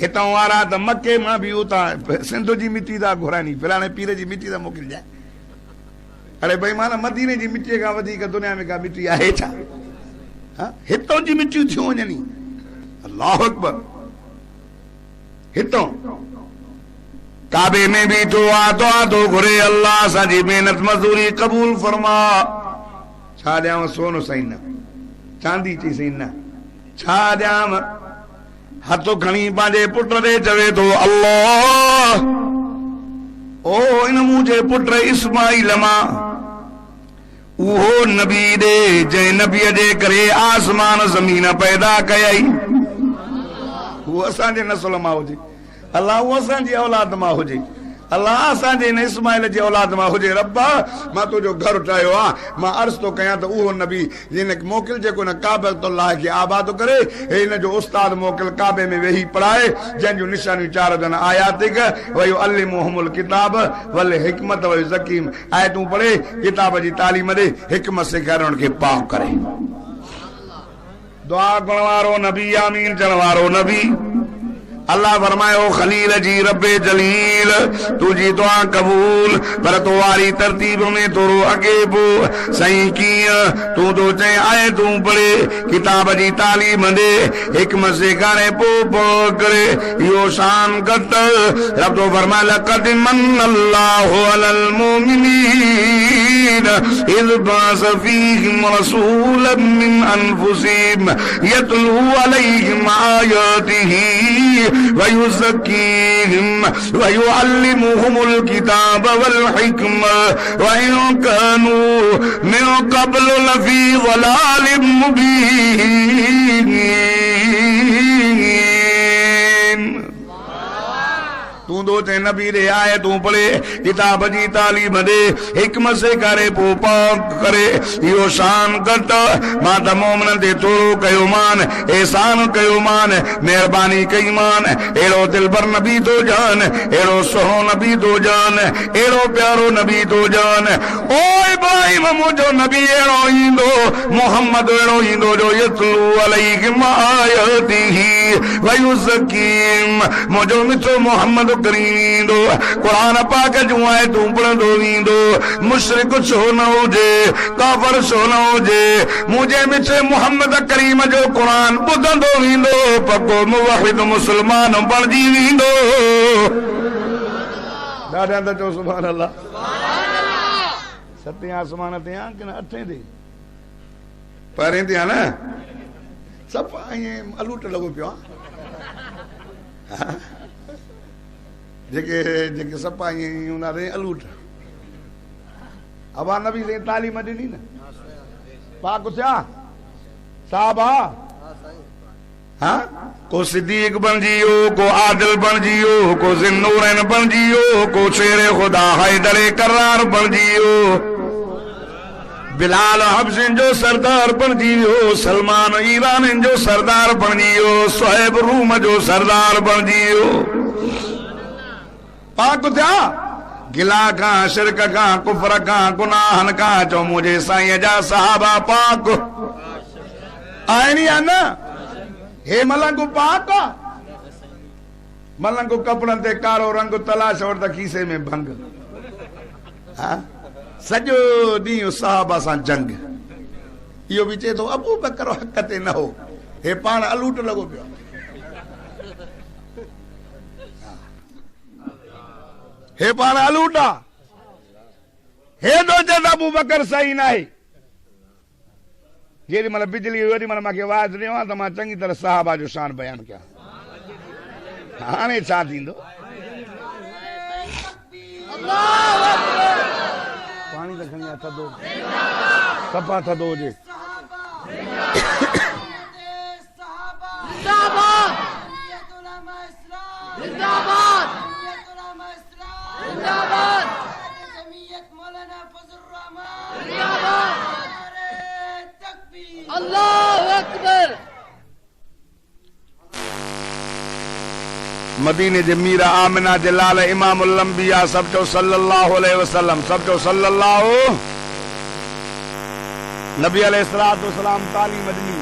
हितां वारा त मके मां बि उतां सिंध जी मिटी था घुराइनि फलाणे पीर जी मिटी था मोकिलिजाए अरे भाई माना मदीने जी मिटीअ खां वधीक दुनिया में का मिटी आहे छा हितां जी मिटियूं थियूं वञनि अल्लाहु अकबर हितां काबे में भी दुआ तो घुरे अल्लाह असांजी मेहनत मजदूरी कबूल फरमा छा ॾियांव सोनो सही न चांदी चई सही न छा ॾियांव हथ खणी पंहिंजे पुट ते चवे थो अल्लाह ओ इन मुंहिंजे पुट इस्माइल मां उहो नबी ॾे जंहिं नबीअ जे करे आसमान ज़मीन पैदा कयई उहो असांजे नस्ल मां हुजे अल्लाह वो असांजी औलाद मां हुजे अल्लाह असांजे इन इस्माइल जी औलाद मां हुजे रब्बा मां तुंहिंजो घर ठाहियो आहे मां अर्ज़ थो कयां त उहो नबी जिन मोकिल जेको न काबतुल्लाह खे आबाद करे हे हिन जो उस्ताद मोकिल काबे में वेही पढ़ाए जंहिंजूं निशानियूं चार अथनि आयातिक व युअल्लिमुहुमुल किताब वल हिकमत व युज़क्कीहिम आयतूं पढ़े किताब जी तालीम ॾे हिकमत सेखारे उनखे पाक करे दुआ करण वारो नबी आमीन चवण वारो नबी अल्लाह फरमायो खलील जी रब्बे जलील तुझी दुआ कबूल पर तो वारी तरतीब में थोरो अगे पो सही कीअं तूं तो चए आए तूं पढ़े किताब जी तालीम ॾे हिकमत सेखारे पो करे इहो शान घट रब तो फरमाए लक़द मन्नल्लाहु अलल मुमिनीन इज़ बअस फीहिम रसूलन मिन अनफुसिहिम यतलू अलैहिम आयातिही वयुज़क्कीहिम वयुअल्लिमुहुमुल किताब वल हिकमत वइन कानू मिन क़ब्लु लफ़ी ज़लालिम मुबीन तूं दो ते नबी रे आए तूं पढ़े किताब जी तालीम दे हिकमत से करे पो पाक करे इहो शान घट मां त मोमिननि ते थोरो कयो मान एहसान कयो मान मेहरबानी कई मान अहिड़ो दिलबर नबी तो जान अहिड़ो सुहिणो नबी तो जान अहिड़ो प्यारो नबी तो जान ओ इब्राहिम मुंहिंजो नबी अहिड़ो ईंदो मोहम्मद अहिड़ो ईंदो जो यतलू अलैहिम आयातिही व युज़क्कीहिम मुंहिंजो मिठो मोहम्मद करींदो कुरान पाक जूं आयतूं पढ़ंदो वेंदो मुशरिक छो न हुजे काफ़िर छो न हुजे मुंहिंजे मिठे मोहम्मद करीम जो कुरान ॿुधंदो वेंदो पको मुवहिद मुस्लमान बणिजी वेंदो ॾाढा त चओ सुभान अल्लाह सतें आसमान ते आ कि न अठें ते पहिरें ते आ न सब अलूट लगो पियो जेके जेके सपा उना रे अलूट अबा नबी से तालीम ॾिनी न पाक क्या साहबा हाँ को सिद्दीक बन जियो को आदिल बन जियो को जिन्नूरैन बन जियो को शेरे खुदा हैदरे करार बन जियो बिलाल हब्सिन जो सरदार बन जियो सलमान ईरान जो सरदार बन जियो सोहेब रूम जो सरदार बन जियो पाक क्या गिला का शिरक का कुफर का गुनाहन का जो मुझे साईं जा साहबा पाक आए नहीं आना हे मलंगू पाक मलंगू कपड़न ते कारो रंग तलाश और खीसे में भंग हाँ सजो ॾींहुं साहबा सां जंग इहो बि चए थो अबू बकर हक़ ते न हो हे पाण अलूट लॻो पियो हे पाण अलूट आहे हे तो चवंदा अबू बकर सही न आहे जेॾी महिल बिजली वेॾी महिल मूंखे आवाज़ ॾियो आहे त मां चङी तरह साहबा जो शान बयानु कयां हाणे छा थींदो पानी तो खणी थधो सफ़ा थधो हुजे अल्लाहु अकबर मदीने जे मीरा आमिना जे लाल इमामुल अंबिया सब जो सल्लल्लाहु अलैहि वसल्लम सब जो सल्लल्लाहु नबी अलैहिस्सलातु वस्सलाम तालीम ॾिनी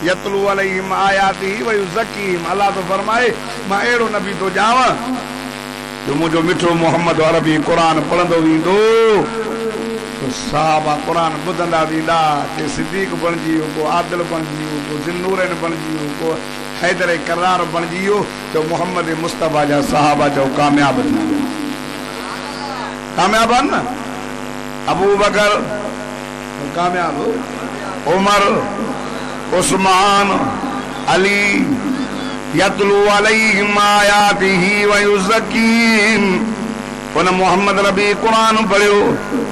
यतलू अलैहिम आयाती व युज़क्कीहिम अल्लाह तो फरमाए मां अहिड़ो नबी तो ॼाव जो मुंहिंजो मिठो मोहम्मद अरबी क़ुरान पढ़ंदो वेंदो तो साहबा क़ुरान ॿुधंदा वेंदा के सिद्दीक बणिजी वियो को आदिल बणिजी वियो को ज़िन्नूरैन बणिजी वियो को हैदर करार बणिजी वियो तो मोहम्मद मुस्तफा जा साहबा जो कामयाब थी विया कामयाब आहिनि न अबू बकर कामयाब उमर उस्मान अली यतलू अलैहिम आयातिही व युज़क्कीहिम उन मोहम्मद रबी कुरान पढ़ियो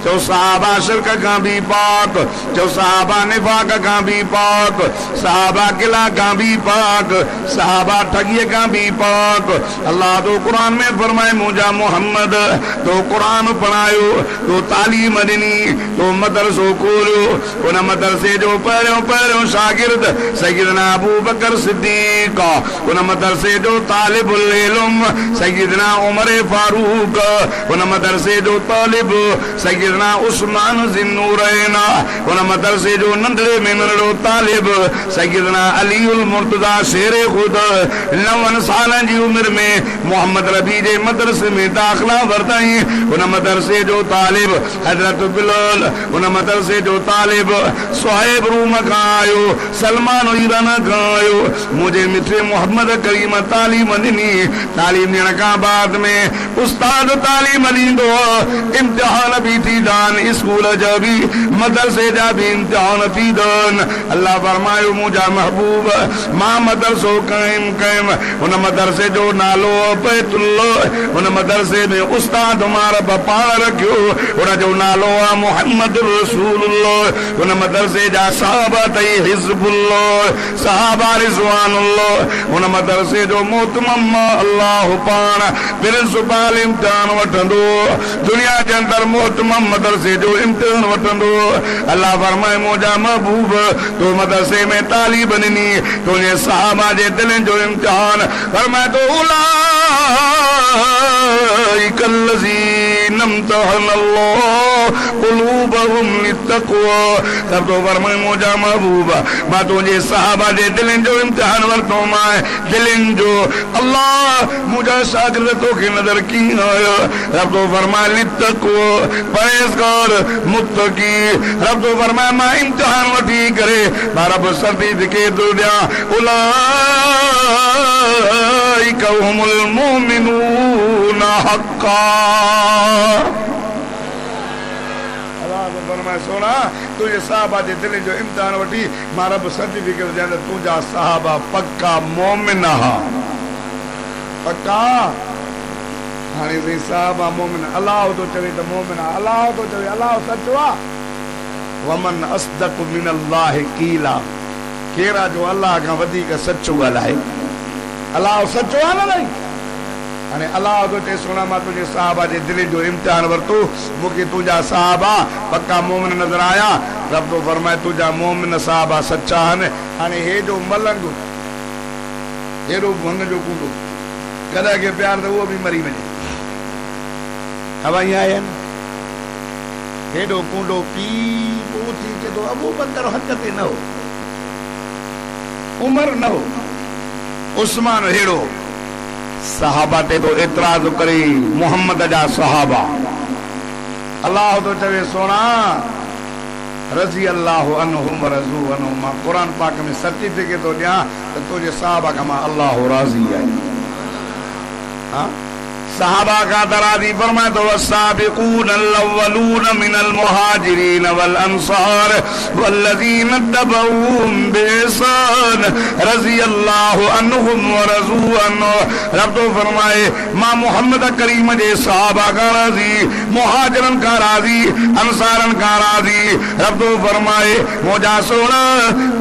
चो साहबा शिरक का भी पाक चो साहबा निफाक का भी पाक साहबा किला का भी पाक साहबा ठगिए का भी पाक अल्लाह तो कुरान में फरमाए मुझा मोहम्मद तो कुरान पढ़ायो तो तालीम ॾिनी तो मदरसो खोलियो उन मदरसे जो पहिरियों शागिर्द सैयदना अबू बकर सिद्दीक उन मदरसे जो तालिबुल इल्म सैयदना उमर फारूक उन मदरसे जो तालिब सैयदना उस्मान ज़िन्नूरैन उन मदरसे जो नंढड़े में नंढड़ो तालिब सैयदना अलीउल मुर्तज़ा शेरे खुद 9 साल जी उम्र में मोहम्मद रबी जे मदरसे में दाखिला वरताई उन मदरसे जो तालिब हजरत बिलाल उन मदरसे जो तालिब सुहैब रूम का आयो सलमान ईरान का आयो मुझे मिठे मोहम्मद करीम तालीम ॾिनी तालीम ॾियण खां बाद में उस्ताद तालीम ॾींदो इम्तिहान भी थी दान स्कूल जा भी मदरसे जा भी इम्तिहान थी दान अल्लाह फरमायो मुझा महबूब मां मदरसो कायम कयम उन मदरसे जो नालो बैतुल्लाह उन मदरसे में उस्ताद हमारा पाण रखियो उन जो नालो आहे मुहम्मद रसूलुल्लाह उन मदरसे जा साहबा तई हिज़्बुल्लाह साहबा रिज़वानुल्लाह उन मदरसे जो मोहतमम अल्लाह पाण प्रिंसिपल इम्तिहान वठंदो दुनिया के अंदर मोहतमम मदरसे जो इम्तिहान वठंदो अल्लाह फरमाए मुझा महबूब तो मदरसे में तालीम ॾिनी तो ये साहबा जे दिलनि जो इम्तिहान फरमाए तो उलाइकल लज़ीना इम्तहनल्लाहु क़ुलूबहुम लित्तक़वा तब तो फरमाए मुझा महबूब मां तुझे साहबा जे दिलनि जो इम्तिहान वरतो मां दिलनि जो अल्लाह मुझा शागिर्द तो के नजर की आया रब तो फरमाए लित्तक़वा परहेज़गार मुत्तकी रब तो फरमाए मां इम्तिहान वठी करे रब सर्टिफिकेट ॾियां उलाइका हुमुल मुमिनून हक़्क़ा फरमाए सोना तुझे साहबा जे दिल जो इम्तिहान वठी मां रब सर्टिफिकेट ॾियनि तुंहिंजा साहबा पक्का मोमिन हा पक्का हाणे साईं साहबा मोमिन अलाह तो चवे त मोमिन आहे अलाह तो चवे अलाह सचो आहे वमन अस्दक मिन अल्लाह कीला केरा जो अल्लाह खां वधीक सचो ॻाल्हाए अलाह सचो आहे न भई हाणे अलाह तो चए सोना मां तुंहिंजे साहबा जे दिल जो इम्तिहान वरितो मूंखे तुंहिंजा साहबा पक्का मोमिन नज़र आया रब तो फरमाए तुंहिंजा मोमिन साहबा सचा आहिनि हाणे हे जो मलंग हेॾो हुन जो कूंडो कॾहिं खे प्यार त उहो बि मरी वञे हवाई आया आहिनि हेॾो कूंडो पी पोइ थी चए थो अबू बकर हक़ ते न हो उमर न हो उस्मान हेड़ो सहाबा ते तो एतराज करे मोहम्मद जा सहाबा अल्लाह तो चवे सोना रज़ी अल्लाह अन्हुम रज़ू अन्हु मां कुरान पाक में सर्टिफिकेट तो दिया तो तुझे सहाबा का मां अल्लाह राज़ी है हां सहाबा का दराजी फरमाए तो वस्साबिकून अल-अव्वलून मिनल मुहाजिरीन वल अंसार वल्लज़ीना तबऊहुम बिइहसान रज़ियल्लाहु अन्हुम व रज़ू अन्हु रब तो फरमाए मां मोहम्मद करीम जे सहाबा का राजी मुहाजिरन का राजी अंसारन का राजी रब तो फरमाए मुझा सोना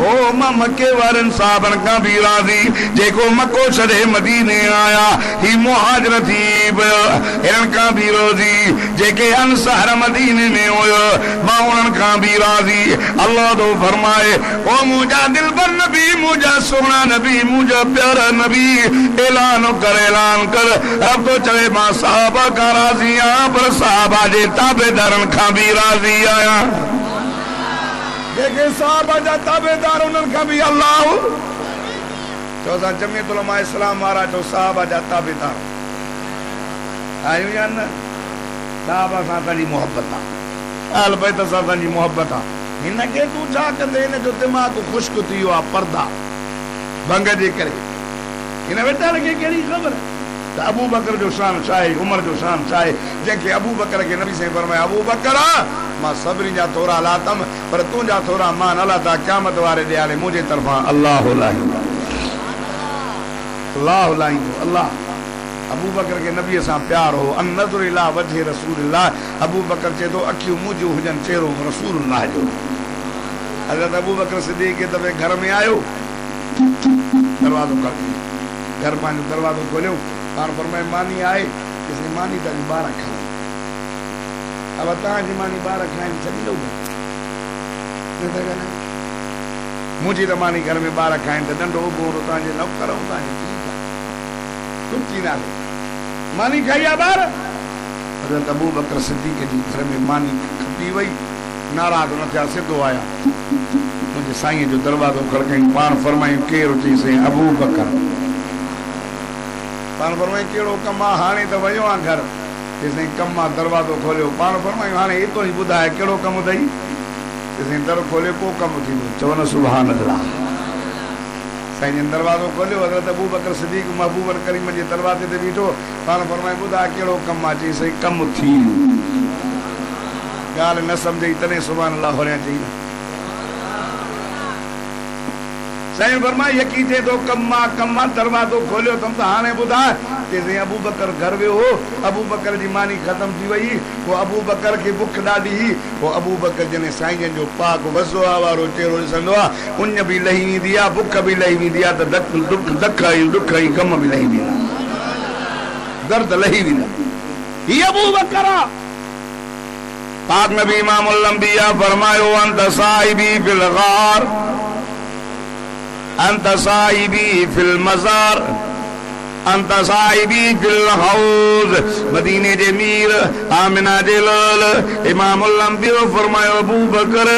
ओ मां मक्के वारन साहबन का भी राजी जेको मक्को छड़े मदीने आया ही मुहाजिर थी हिरन का भी रोजी जेके अंसार मदीने में हुयो मां उन्हनि का भी राजी अल्लाह तो फरमाए ओ मुझा दिल पर नबी मुझा सोना नबी मुझा प्यारा नबी ऐलान कर अब तो चले मां साहबा का राजी आया पर साहबा जे ताबेदारन का भी राजी आया जेके साहबा जा ताबेदार उन्हनि का भी अल्लाह चौथा जमीयत उलमा इस्लाम वारा जो साहबा जा ताबेदार आयो या न साहबा सां तंहिंजी मोहब्बत आहे अहल बैत सां तंहिंजी मोहब्बत आहे हिन खे तूं छा कंदे हिन जो दिमाग़ ख़ुश्क थी वियो आहे पर्दा भंग जे करे हिन वेठाल खे कहिड़ी ख़बर त अबू बकर जो शान छा आहे उमर जो शान छा आहे जंहिंखे अबू बकर खे नबी साईं फरमाए अबू बकर मां सभिनी जा थोरा लातम पर तुंहिंजा थोरा मां न लाथा क़यामत वारे ॾियारे मुंहिंजे तरफ़ां अल्लाह लाहींदो अल्लाह लाहींदो अल्लाह अबू बकर के नबी सां प्यार हो अन नज़र इला वजह रसूलुल्लाह अबू बकर चे तो अखियूं मुंहिंजूं हुजनि चेहरो रसूलुल्लाह जो हज़रत अबू बकर सिद्दीक़ के दफ़े घर में आयो दरवाज़ो कर घर पंहिंजो दरवाज़ो खोलियो पाण फरमाए मानी आए किसी मानी तव्हांजी ॿार खाए अब तव्हांजी मानी ॿार खाइनि छॾी ॾो मुंहिंजी त मानी घर में ॿार खाइनि त नंढो बोरो तव्हांजे नौकर ऐं तव्हांजी तुमची नाले मानी खाई बार हज़रत अबू बकर सिद्दीक़ जी घर में मानी खपी वही नाराज़ न थिया सिधो आया मुंहिंजे साईं जो दरवाज़ो खड़काई पाण फरमायूं केरु चई साईं अबू बकर पाण फरमायूं कहिड़ो कमु आहे हाणे त वियो आहे घर साईं कमु आहे दरवाज़ो खोलियो पाण फरमायूं हाणे एतिरो ई ॿुधाए कहिड़ो कमु अथई साईं दर खोलियो को कमु थींदो चवनि सुभान अल्लाह साईं दरवाज़ो खोलियो हज़रत अबू बकर सिद्दीक़ महबूब करीम जे दरवाज़े ते बीठो पाण फरमाए ॿुधाए कहिड़ो कमु आहे चई साईं कमु थी ॻाल्हि न सम्झई तॾहिं सुभान अल्लाह होरियां चई न साईं फरमाए यकी थिए थो कमु आहे दरवाज़ो खोलियो अथमि त हाणे ॿुधाए चई साईं अबू बकर घर वियो हो अबू बकर जी मानी ख़तम थी वई पोइ अबू बकर खे बुख ॾाढी हुई पोइ अबू बकर जॾहिं साईं जन जो पाक वज़ो वारो चेहरो ॾिसंदो आहे उञ बि लही वेंदी आहे बुख बि लही वेंदी आहे त ॾुख ऐं ग़म बि लही वेंदा दर्द लही वेंदा हीअ अबू बकर आहे पाक नबी इमामुल अंबिया फरमायो अंत साहिबी फिल गार अंत साहिबी फिल मज़ार अंत साहिबी फिल हौज मदीने जे मीर आमिना जे लाल इमामुल अंबिया फरमायो अबू बकर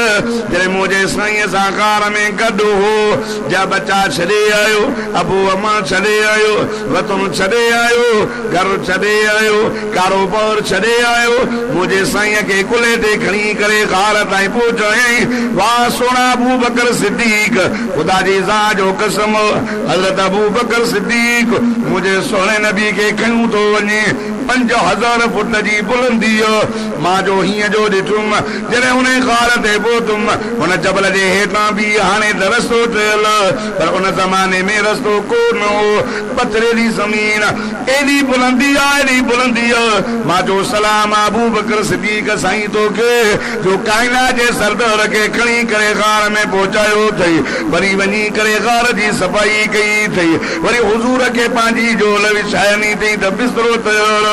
जॾहिं मुंहिंजे साईं सां कार में गॾु हो जा बच्चा छॾे आयो अबू अमा छॾे आयो वतन छॾे आयो घर छॾे आयो कारोबार छॾे आयो मुंहिंजे साईं खे कुल्हे ते खणी करे कार ताईं पहुचायईं वाह सोना अबू बकर सिद्दीक़ ख़ुदा जी ज़ात जो कसम हज़रत अबू बकर सिद्दीक़ मुझे सोने नबी के खयूं तो वने 5000 फुट जी बुलंदी मां जो हिय जो दिठुम जने उन कार ते पहुतुम उन जबल जे हेठां भी हाणे त रस्तो ठहियल पर उन ज़माने में रस्तो कोन हो पथरेली ज़मीन एडी बुलंदी मां जो सलाम अबू बकर सिद्दीक़ साईं तो के जो कायनात जे सरदार के खणी करे गार में पहुंचायो थई वरी वनी करे गार जी सफाई कई थई वरी हुजूर के पांजी झोल विछायनी थई त बिस्तरो तयार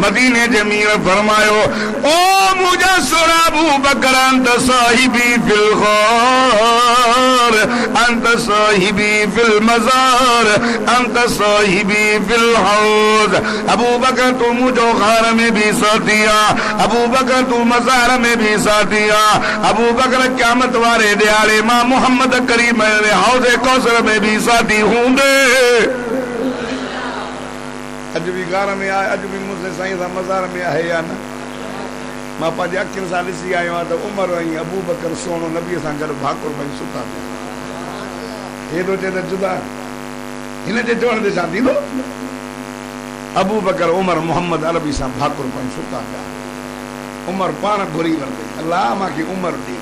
मदीने जे मीर फरमायो ओ मुझा सोना अबू बकर अंत साहिबी फिल ग़ार अंत साहिबी फिल मज़ार अंत साहिबी फिल हौज़ अबू बकर तू मुझो गार में भी साथिया अबू बकर तू मज़ार में भी साथिया अबू बकर क़यामत वारे दिहाड़े मां मोहम्मद करीम हौज़े कौसर में भी साथी हूंदे अज भी गार में आए अज भी मुझसे साईं सा मज़ार में है या न मां पंहिंजे अखियुनि सां ॾिसी आयो आहियां त उमर ऐं अबू बकर सोनो नबीअ सां गॾु भाकुर भई सुता पिया हेॾो चए त जुदा हिन जे चवण ते छा थींदो अबू बकर उमर मोहम्मद अरबी सां भाकुर भई सुता पिया उमर पाण घुरी वरिते अल्लाह मूंखे उमर ॾे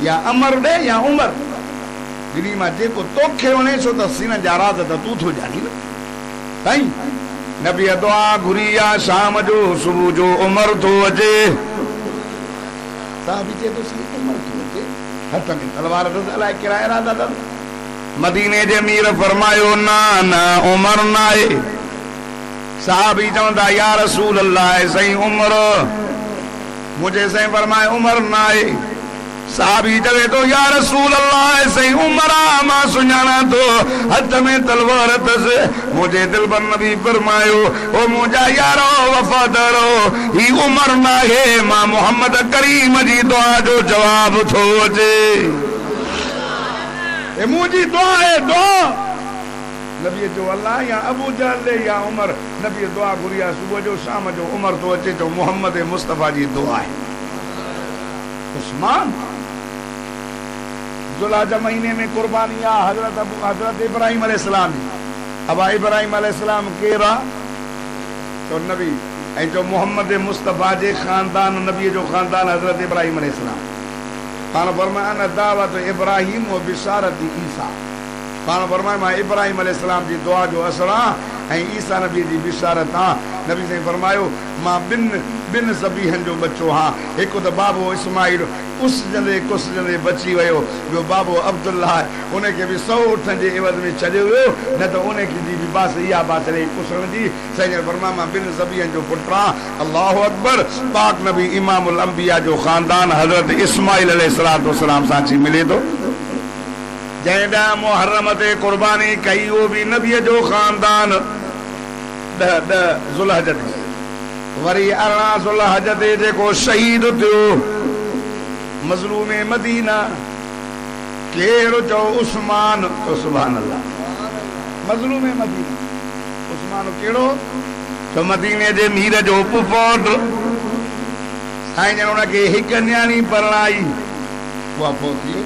या अमर ॾे या उमर दीदी मां जेको तोखे वणे छो त सीन जा राज़ त तूं थो ॼाणी न साईं नबी दुआ घुरी आ शाम जो सुबह जो उमर तो अचे साहब जे तो सी उमर तो अचे हथ में तलवार रद अलाए कहिड़ा इरादा अथन मदीने जे मीर फरमायो ना ना उमर ना आहे साहबी चवंदा या रसूल अल्लाह सही उमर मुझे सही फरमाए उमर ना आहे साहबी चवे तो या रसूल अल्लाह सही उमरा मां सुञाणा तो हथ में तलवार अथस मुझे दिल पर नबी फरमायो ओ मुंहिंजा यारो वफ़ादारो ही उमर न आहे मां मोहम्मद करीम जी दुआ जो जवाब थो अचे ए मुंहिंजी दुआ आहे दुआ नबी जो अल्लाह या अबू जहल या उमर नबी दुआ घुरिया सुबह जो शाम जो उमर तो अचे तो मोहम्मद मुस्तफा जी दुआ आहे उस्मान जुलाजा महीने में कुर्बानी आ हजरत इब्राहिम अलैहिस्सलाम अबा इब्राहिम अलैहिस्सलाम केरा तो नबी ऐं जो मोहम्मद मुस्तफा जे खानदान नबी जो खानदान हजरत इब्राहिम अलैहिस्सलाम पाण फरमाया अन दावत इब्राहिम व बिशारत ईसा पाण फरमाया मां इब्राहिम अलैहिस्सलाम जी दुआ जो असर ऐं ईसा नबी जी बिशारत नबी साईं फरमायो मां बिन ज़बीहन जो बच्चो एक तो बाबो इस्माइल कुस जंदे बची वियो ॿियो बाबो अब्दुल्ला उनखे बि 100 ऊठनि जे एवज़ में छॾियो वियो न त उनखे जी बि बास इहा बात रही कुसण जी साईं फरमाया मां बिन ज़बीहन जो पुटु अल्लाहु अकबर पाक नबी इमामुल अंबिया जो खानदान हज़रत इस्माइल अलैहिस्सलातु वस्सलाम सां अची मिले थो जंहिं मुहर्रम ते कुर्बानी कई उहो बि नबीअ जो खानदान 10 ज़ुल्हज ते वरी 18 ज़ुल्हज ते जेको शहीद थियो मज़लूम मदीना केरु चओ उस्मान तो सुभान अल्लाह मज़लूम मदीना उस्मान केड़ो तो मदीने जे मीर जो पुफोट साईं जन उनखे हिक न्याणी परणाई उहा पोती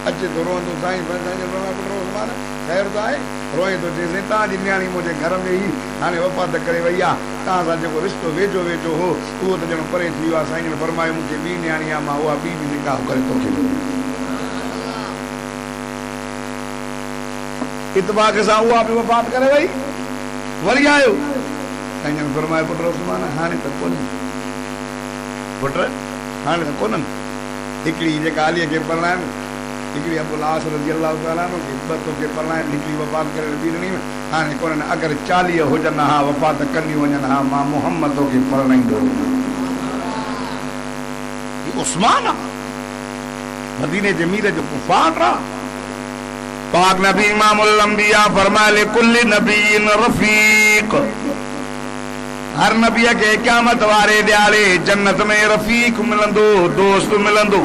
अचे तो रोंदो साईं उस्मान ख़ैर तो आहे रोए तो चए तव्हांजी न्याणी मुंहिंजे घर में ई हाणे वफ़ात करे वई आहे तव्हां सां जेको रिश्तो वेझो वेझो हो उहो त ॼणो परे थी वियो आहे साईं जन फरमायो मूंखे ॿी न्याणी आहे मां उहा ॿी बि निकाह करे तोखे इतफाक़ सां उहा बि वफ़ात करे वई वरी आयो साईं जन फरमायो पुट उस्मान हाणे त कोन्हे पुट हाणे त कोन्हनि हिकिड़ी जेका अलीअ खे परणाइनि हिकिड़ी अबुल आस रज़ी अल्लाह ताला नो ॿ तोखे परणाइनि हिकिड़ी वफ़ात करे ॿी ॾिनी हाणे कोन्हनि अगरि 40 हुजनि वफ़ात कंदी वञनि मां मोहम्मद तोखे परणाईंदो उस्मान मदीने जे मीर जो कुफार पाक नबी इमामुल अंबिया फरमाए कुल्ल नबीन रफीक हर नबीअ खे क़यामत वारे ॾियारे जन्नत में रफीक मिलंदो दोस्त मिलंदो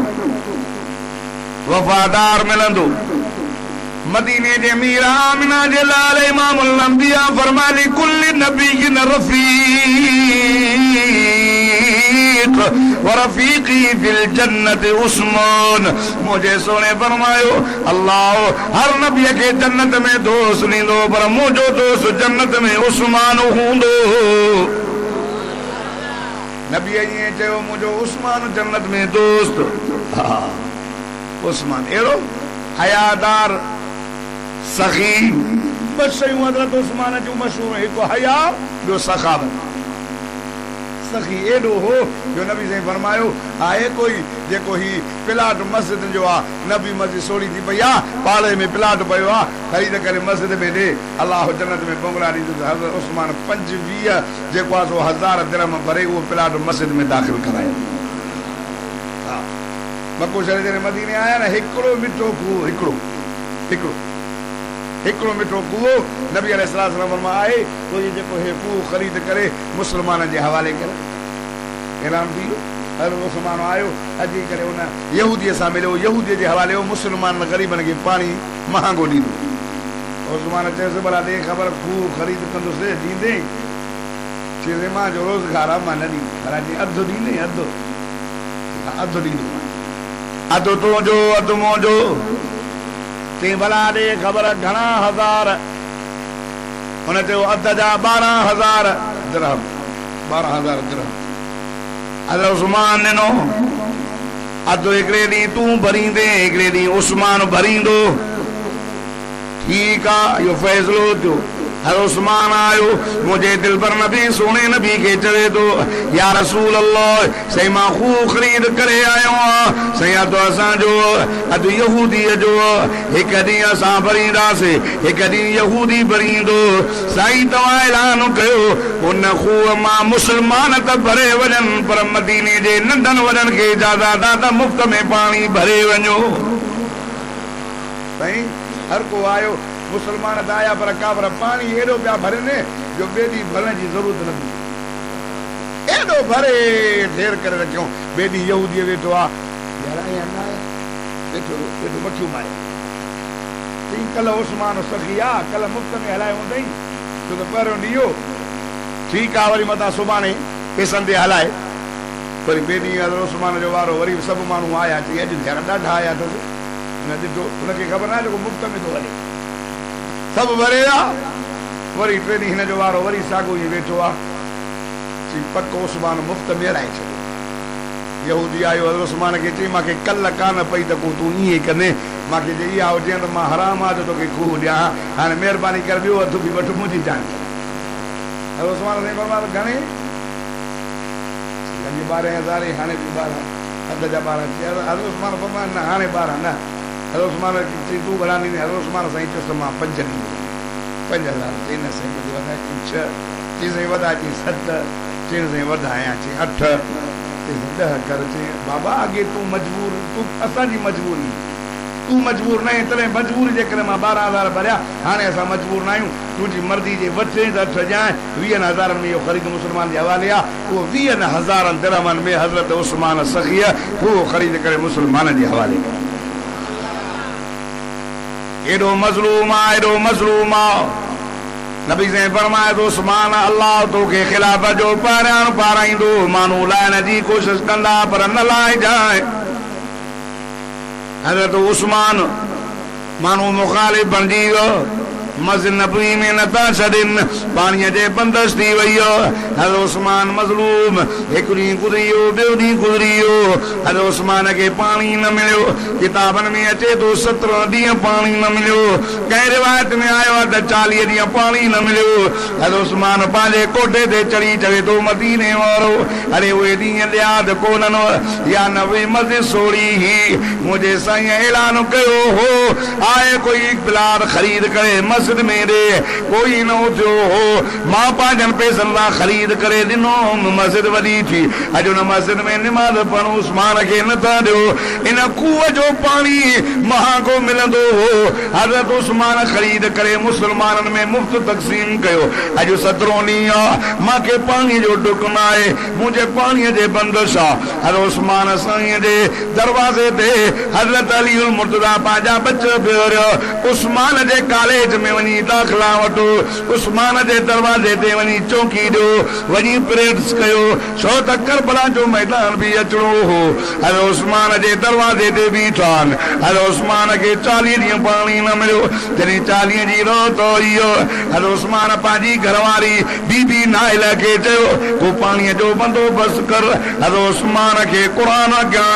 वफादार मिलंदो मदीने जे मीर आमिना जे लाल इमामुल अंबिया फरमाए कुल्ल नबीन रफीक रफीक व रफीकी फिल जन्नत उस्मान। मुझे सोने फरमायो अल्लाह हर नबी के जन्नत में दोस्त ॾींदो पर मुझो दोस्त जन्नत में उस्मान हूंदो। नबी ईअं चयो मुझो उस्मान जन्नत में दोस्त। हा उस्मान अहिड़ो हयादार सखी। बस शयूं हज़रत उस्मान जूं मशहूर, हिकु हया ॿियो सखावत। सखी एॾो हो जो नबी साईं फरमायो आहे कोई जेको ही प्लाट मस्जिद जो आहे, नबी मस्जिद सोड़ी थी पई आहे, पाड़े में प्लाट पियो आहे, ख़रीद करे मस्जिद में ॾे, अलाह जन्नत में बंगला ॾींदो। हज़रत उस्मान 25 जेको आहे सो 1000 दिरहम भरे उहो प्लाट मस्जिद में दाख़िल करायो। हा मको शरीर जे मदीने आया न, हिकिड़ो मिठो खूह, हिकिड़ो मिठो कूओ नबी अलैहिस्सलाम फरमाए कोई जेको हे कूओ ख़रीद करे मुस्लमान जे हवाले करे ऐलान थी वियो। हर मुस्लमान आयो अची करे उन यहूदीअ सां मिलियो, यहूदीअ जे हवाले हो मुस्लमान ग़रीबनि खे पाणी महांगो ॾींदो। उस्मान चयोसि भला ॾे ख़बर कूओ ख़रीद कंदुसि ॾींदे? चयोसि मां जो रोज़गार आहे मां न ॾींदुमि। भला चई अधु ॾींदे? अधु ॾींदो, अधु तुंहिंजो अधु मुंहिंजो। चई भला ॾे ख़बर घणा हज़ार? हुन चयो अधु जा 12,000 दिरहम। 12,000 दिरहम हज़रत उस्मान ॾिनो। अधु हिकिड़े ॾींहुं तूं भरींदे, हिकिड़े ॾींहुं उस्मान भरींदो। ठीकु आहे, इहो फ़ैसिलो थियो। हर उस्मान आयो मुझे दिल पर नबी सोने नबी के चवे तो या रसूल अल्लाह सही मां खूह ख़रीद करे आयो आहियां। सही तो असां जो अधु यहूदी जो हिकु ॾींहुं असां भरींदासीं, हिकु ॾींहुं यहूदी भरींदो। साईं तव्हां ऐलान कयो उन खूह मां मुस्लमान त भरे वञनि पर मदीने जे नंढनि वॾनि खे इजाज़त आहे त मुफ़्त में पाणी भरे वञो। साईं हर को आयो, मुसलमान त आया पर काफ़िर पाणी एॾो पिया भरनि जो ॿिए ॾींहुं भरण जी ज़रूरत न पई। एॾो भरे ढेर करे रखियो। ॿिए ॾींहुं यहूदी वेठो आहे, वेठो मखियूं मारे। कल्ह उस्मान सखी आहे, कल्ह मुफ़्त में हलाए हूंदई छो त पहिरियों ॾींहुं हो। ठीकु आहे, वरी मथां सुभाणे पैसनि ते हलाए। वरी ॿिए ॾींहुं उस्मान जो वारो, वरी सभु माण्हू आया। चई अॼु ध्यानु ॾाढा आया अथसि। हुन ॾिठो, हुनखे ख़बर न आहे जेको मुफ़्त में थो हले। सभु भरे आहे। वरी टे ॾींहुं हिन जो वारो, वरी साॻियो ई वेठो आहे। चई पको उस्मान मुफ़्त में हलाए छॾियो। यहूदी आयो हज़रत उस्मान खे चई मूंखे कल्ह कान पई त को तूं ईअं कंदे, मूंखे जे इहा हुजे त मां हराम आहे त तोखे खूह ॾियां। हाणे महिरबानी करे ॿियो हथु बि वठि, मुंहिंजी जान। हज़रत उस्मान साईं फरमायो घणे? 12,000 हाणे बि 12, अध जा 12। हज़रत उस्मान फरमायो न हाणे 12 न। हज़रत उस्मान चई तूं घणा ॾींदे? हज़रत उस्मान साईं चयोसि मां 5 ॾींदुमि। 5,000। चई न साईं कुझु वधाए? चई 6। चई साईं वधाए? चई 7। चई साईं वधायां? चई 8। चई 10 कर। चई बाबा अॻे तूं मजबूर, तूं असांजी मजबूरी, तूं मजबूर न आहीं तॾहिं मजबूरी जे करे मां 12,000 भरिया। हाणे असां मजबूर न आहियूं, तुंहिंजी मर्ज़ी जे वठे त 8 ॾियां। 20,000 में इहो ख़रीद मुस्लमान जे हवाले आहे। उहो 20,000 दिरहमनि में हज़रत उस्मान सखीअ उहो ख़रीद करे मुस्लमान जे हवाले कयो। एॾो मज़लूम आहे, एॾो मज़लूम आहे। नबी साईं फरमाए तो उस्मान अल्लाह तोखे ख़िलाफ़त जो पाराइण पाराईंदो। माण्हू लाइण जी कोशिशि कंदा पर न लाइजांइ। हज़रत उस्मान माण्हू मुखालिफ़ बणिजी वियो। मस्जिद नबवी में नथा छॾनि, पाणीअ जे बंदश थी वई। हज़रत उस्मान मज़लूम। हिकु ॾींहुं गुज़री वियो, ॿियो ॾींहुं गुज़री वियो। हज़रत उस्मान खे पाणी न मिलियो। किताबनि में अचे थो 17 ॾींहं पाणी न मिलियो। कंहिं रिवायत में आयो आहे त 40 ॾींहं पाणी न मिलियो। हज़रत उस्मान पंहिंजे कोठे ते चढ़ी चवे थो मदीने वारो अरे उहे ॾींहं यादि कोन्हनि या न उहे मस्जिद सोड़ी ही मुंहिंजे साईं ऐलान कयो हो आहे कोई प्लाट ख़रीद करे मस्जिद में ॾे। कोई न थियो हो, मां पंहिंजनि पैसनि सां ख़रीद करे ॾिनो। मस्जिद वॾी थी, अॼु हुन मस्जिद में निमाज़ पढ़ूं उस्मान खे नथा ॾियो। इन खूह जो पाणी महांगो मिलंदो हो। हज़रत उस्मान ख़रीद करे मुस्लमाननि में मुफ़्त तक़सीम कयो। अॼु 17 ॾींहं आहे, मूंखे पाणीअ जो डुक न आहे, मुंहिंजे पाणीअ जे बंदिश आहे। हज़रत उस्मान साईं जे दरवाज़े ते हज़रत अली मुर्तज़ा पंहिंजा बच बिहरियो। उस्मान जे कॉलेज में वञी दाख़िला वठो, उस्मान जे दरवाज़े ते वञी चौकी ॾियो, वञी प्रेयर्स कयो, छो त करबला जो मैदान बि अचणो हो। हर उस्मान जे दरवाज़े ते बीठा आहिनि। हर उस्मान खे 40 ॾींहं पाणी न मिलियो। जॾहिं 40 जी रात हुई, हर उस्मान पंहिंजी घरवारी बीबी नाइला खे चयो को पाणीअ जो बंदोबस्त कर। हर उस्मान खे क़ुरान अॻियां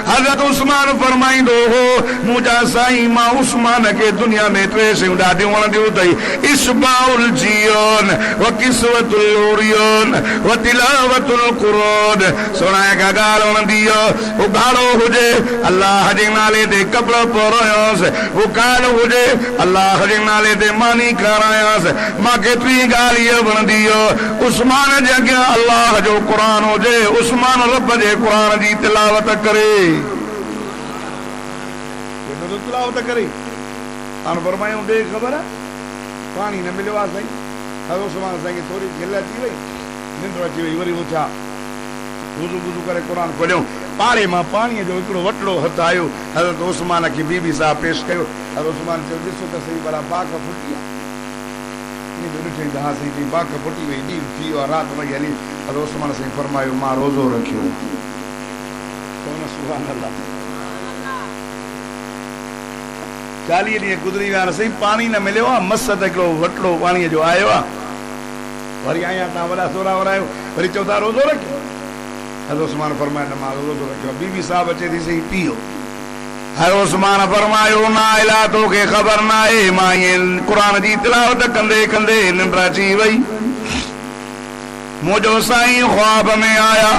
हज़रत उस्मान फरमाईंदो हो, मुंहिंजा साईं मां उस्मान खे दुनिया में 3 शयूं ॾाढियूं वणंदियूं अथई, इस्बाउल जियोन व किस्वतुल उरियोन व तिलावतुल क़ुरान। सोना का ॻाल्हि वणंदी आहे, उघाड़ो हुजे अल्लाह जे नाले ते कपिड़ो पारायांसि, उघाड़ो हुजे अल्लाह जे नाले ते मानी खारायांसि। मूंखे टी ॻाल्हि इहा वणंदी आहे, उस्मान जे अॻियां अल्लाह जो क़ुरान हुजे, उस्मान रब जे क़ुरान जी तिलावत करे तिलावत करे। हाणे फरमायूं ॾे ख़बर पाणी न मिलियो आहे साईं। हर उस्मान साईं थोरी गिल अची वई, निंड अची वई, वरी उथिया, वुज़ू वुज़ू करे क़ुरान खोलियो, पाड़े मां पाणीअ जो हिकिड़ो वटड़ो हथ आयो, हज़रत उस्मान खे बीबी साहब पेश कयो। हज़रत उस्मान चयो ॾिसो त सही भला बाक़ फुटी आहे। ॾिठई त हा साईं बाक़ फुटी वई, ॾींहुं थी वियो आहे, राति वई हली। हज़रत उस्मान साईं फरमायो मां रोज़ो रखियो। सुभान अल्लाह। 40 ॾींहं गुज़री विया आहिनि साईं, पाणी न मिलियो आहे, मस त हिकिड़ो वटड़ो पाणीअ जो आयो आहे। वरी आया तव्हां वॾा सोरा वरायो, वरी चओ था रोज़ो रखियो। हज़रत उस्मान फरमायो न मां रोज़ो रखियो। बीबी साहब अचे थी सही पीओ। हज़रत उस्मान फरमायो ना इला तोखे ख़बर न आहे, मां ईअं क़ुरान जी तिलावत कंदे कंदे निंड अची वई, मुंहिंजो साईं ख्वाब में आया।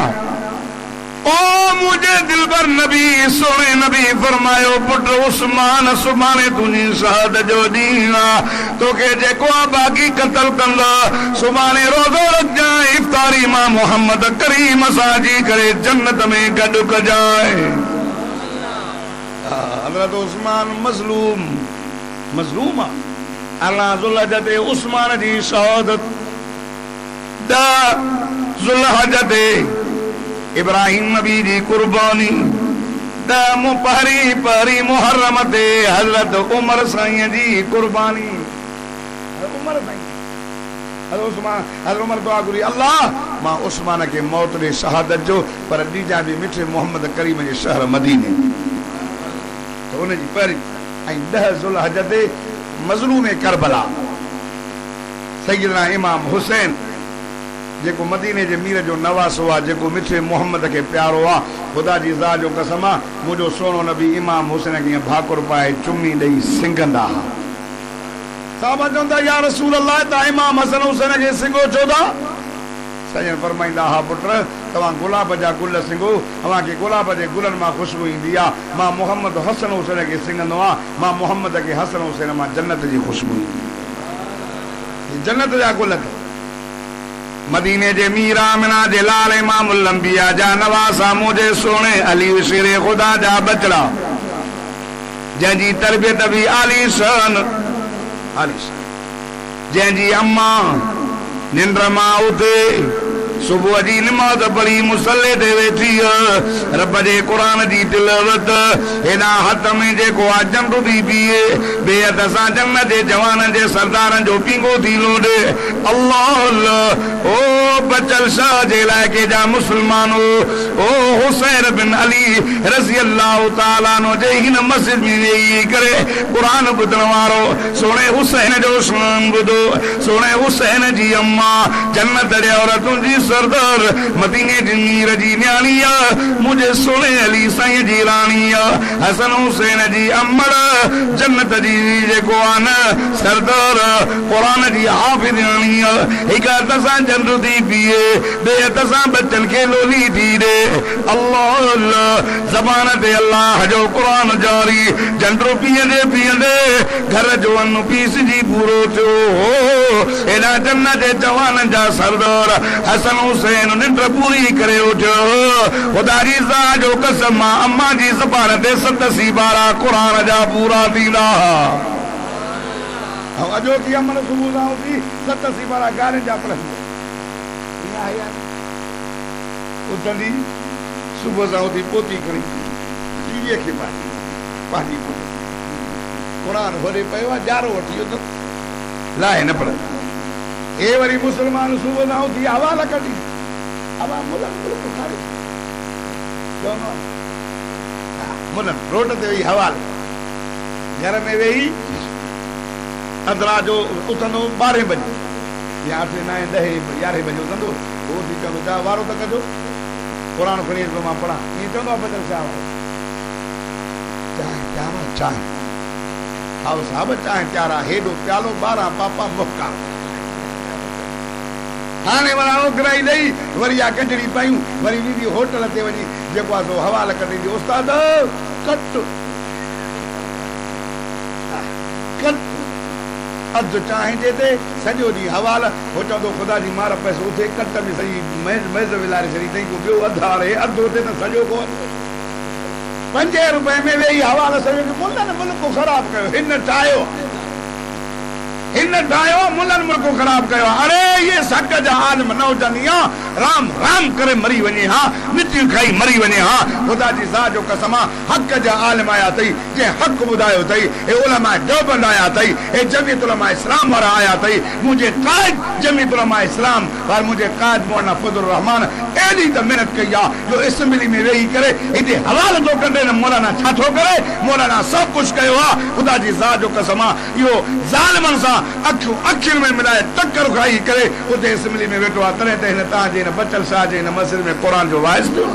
ओ मुझे दिल पर नबी सोने नबी फरमायो पुट उस्मान सुभाणे तुंहिंजी शहादत जो ॾींहुं आहे, तोखे जेको आहे बाक़ी क़तल कंदा, सुभाणे रोज़ो रखजांइ, इफ़्तारी मां मोहम्मद करीम सां जी करे जन्नत में गॾु कजांइ। हज़रत उस्मान मज़लूम आहे। 18 ज़ुल्हज ते उस्मान जी शहादत, 10 ज़ुल्हज ते इब्राहिम नबी जी कुर्बानी, 10 पहरी मुहर्रम ते हज़रत उमर साईं जी कुर्बानी। उमर साईं हज़रत उमर दुआ घुरी, अल्लाह मां उस्मान खे मौत ॾे शहादत जो, पर ॾीजा बि मिठे मोहम्मद करीम जे शहर मदीने। त उनजी पहिरीं ऐं 10 ज़ुल्हज ते मज़लूम करबला सैयदना इमाम हुसैन जेको मदीने जे मीर जो नवासो आहे, जेको मिठे मोहम्मद खे प्यारो आहे, ख़ुदा जी ज़ात जो कसम आहे, मुंहिंजो सोनो नबी इमाम हुसैन खे ईअं भाकुर पाए चुमी ॾेई सिंगंदा हुआ। साहब चवंदा या रसूल अल्लाह तव्हां इमाम हसन हुसैन खे सिंगो छो था? सजन फरमाईंदा हा पुट तव्हां गुलाब जा गुल सिंगो, तव्हांखे गुलाब जे गुलनि मां ख़ुशबू ईंदी आहे। मां मोहम्मद हसन हुसैन खे सिंगंदो आहियां, मां मोहम्मद खे हसन हुसैन मां जन्नत जी ख़ुशबू ईंदी, जन्नत जा गुल। मदीने जे मीर आमिना जे लाल इमामुल अंबिया जा नवासा मुझे सोने अली शेर खुदा जा बचड़ा, जंहिंजी तरबियत बि आलीशान, जंहिंजी अम्मा निंड मां उथे सुबुह जी नमाज़ पढ़ी मुसल्ले ते वेठी रब जे क़ुरान जी तिलावत, हेॾा हथ में जेको आहे जंड बि बीहे, ॿिए हथ सां जन्नत जे जवाननि जे सरदारनि जो पींगो थी लोॾे। अल्लाह ओ बचल शाह जे इलाइक़े जा मुस्लमानो, ओ हुसैन बिन अली रज़ी अल्लाह ताला अन्हु जे हिन मस्जिद में वेही करे क़ुरान ॿुधण वारो सोणे हुसैन जो शान ॿुधो। सोणे हुसैन जी अम्मा जन्नत जे औरतुनि जी सरदार, मदीने जी मीर जी न्याणी आहे, मुंहिंजे सोणे अली साईं जी राणी आहे। हसन हुसैन जी अमड़ जन्नत जी जेको आहे न सरदार, क़ुरान जी हाफ़िज़ाणी आहे। हिकु हथ सां जंड थी पीए, ॿिए हथ सां बचनि खे लोली थी ॾे। अल्लाह ज़बान ते अल्लाह जो क़ुरान जारी, जंडो पीअंदे पीअंदे घर जो अन पीसजी पूरो थियो। हेॾा जन्नत जे जवाननि जा सरदार हसन हुसैन निंड पूरी करे उठियो। ख़ुदा जी ज़ात जो कसम मां अम्मा जी ज़बान ते 87 बारा क़ुरान जा पूरा थींदा। अॼो की अमन सुबुह सां उथी 87 बारा गारनि जा पढ़ंदी, उथंदी सुबुह सां उथी पोती खणी टीवीअ खे पंहिंजी क़ुरान भरे पियो आहे, ॼारो वठी वियो त लाहे न पड़ ए वरी मुसलमान सुबह ना थी हवाला कढी अब मुल्क खाली मुल्क रोड ते वेही हवाल घर में वेही अंदरा जो उथंदो 12 बजे या 8 9 10 11 बजे उथंदो वो थी चवंदो जा वारो त कजो कुरान खणी अचो मां पढ़ा ईअं चवंदो आहे बदल शाह चांहि चांहि चांहि आओ साहब चांहि तयार आहे हेॾो प्यालो 12 पापा मोका हाणे वरा घुराई ॾेई वरी आ कजड़ी पायूं वरी वीडी होटल ते वञी जेको आहे सो हवाल कढी उस्ताद कट कट अध चांहि जे ते सॼो ॾींहुं हवाल हो चवंदो ख़ुदा जी मार पैसो उथे कट में सही मेज़ विलारे छॾी अथई को ॿियो अधु आहे अधु उते त सॼो को 5 रुपए में वेही हवाल सॼो मुल्हनि मुल्क ख़राब कयो हिन ठाहियो मुल्हनि मुल्क ख़राब कयो अरे ये सक जा आलम न हुजनि या राम राम करे मरी वञे हा मिटी खाई मरी वञे हा ख़ुदा जी ज़ात जो कसम हक़ जा आलम आया अथई जंहिं हक़ ॿुधायो अथई हे उलमा देवबंद आया अथई हे जमीयत उलमा इस्लाम वारा आया अथई मुंहिंजे क़ाइद जमीयत उलमा इस्लाम पर मुंहिंजे क़ाइद मौलाना फज़लुर रहमान एॾी त महिनत कई आहे जो असेंबली में वेही करे हिते हवाल थो कंदे न मौलाना छा थो करे मौलाना सभु कुझु कयो आहे ख़ुदा जी ज़ात जो कसम इहो ज़ालिमनि सां अखियुनि में मिलाए टक्कर खाई करे उते असेंबली में वेठो आहे तॾहिं त हिन तव्हांजे हिन बचल शाह जे हिन मस्जिद में क़ुरान जो वाइस थियो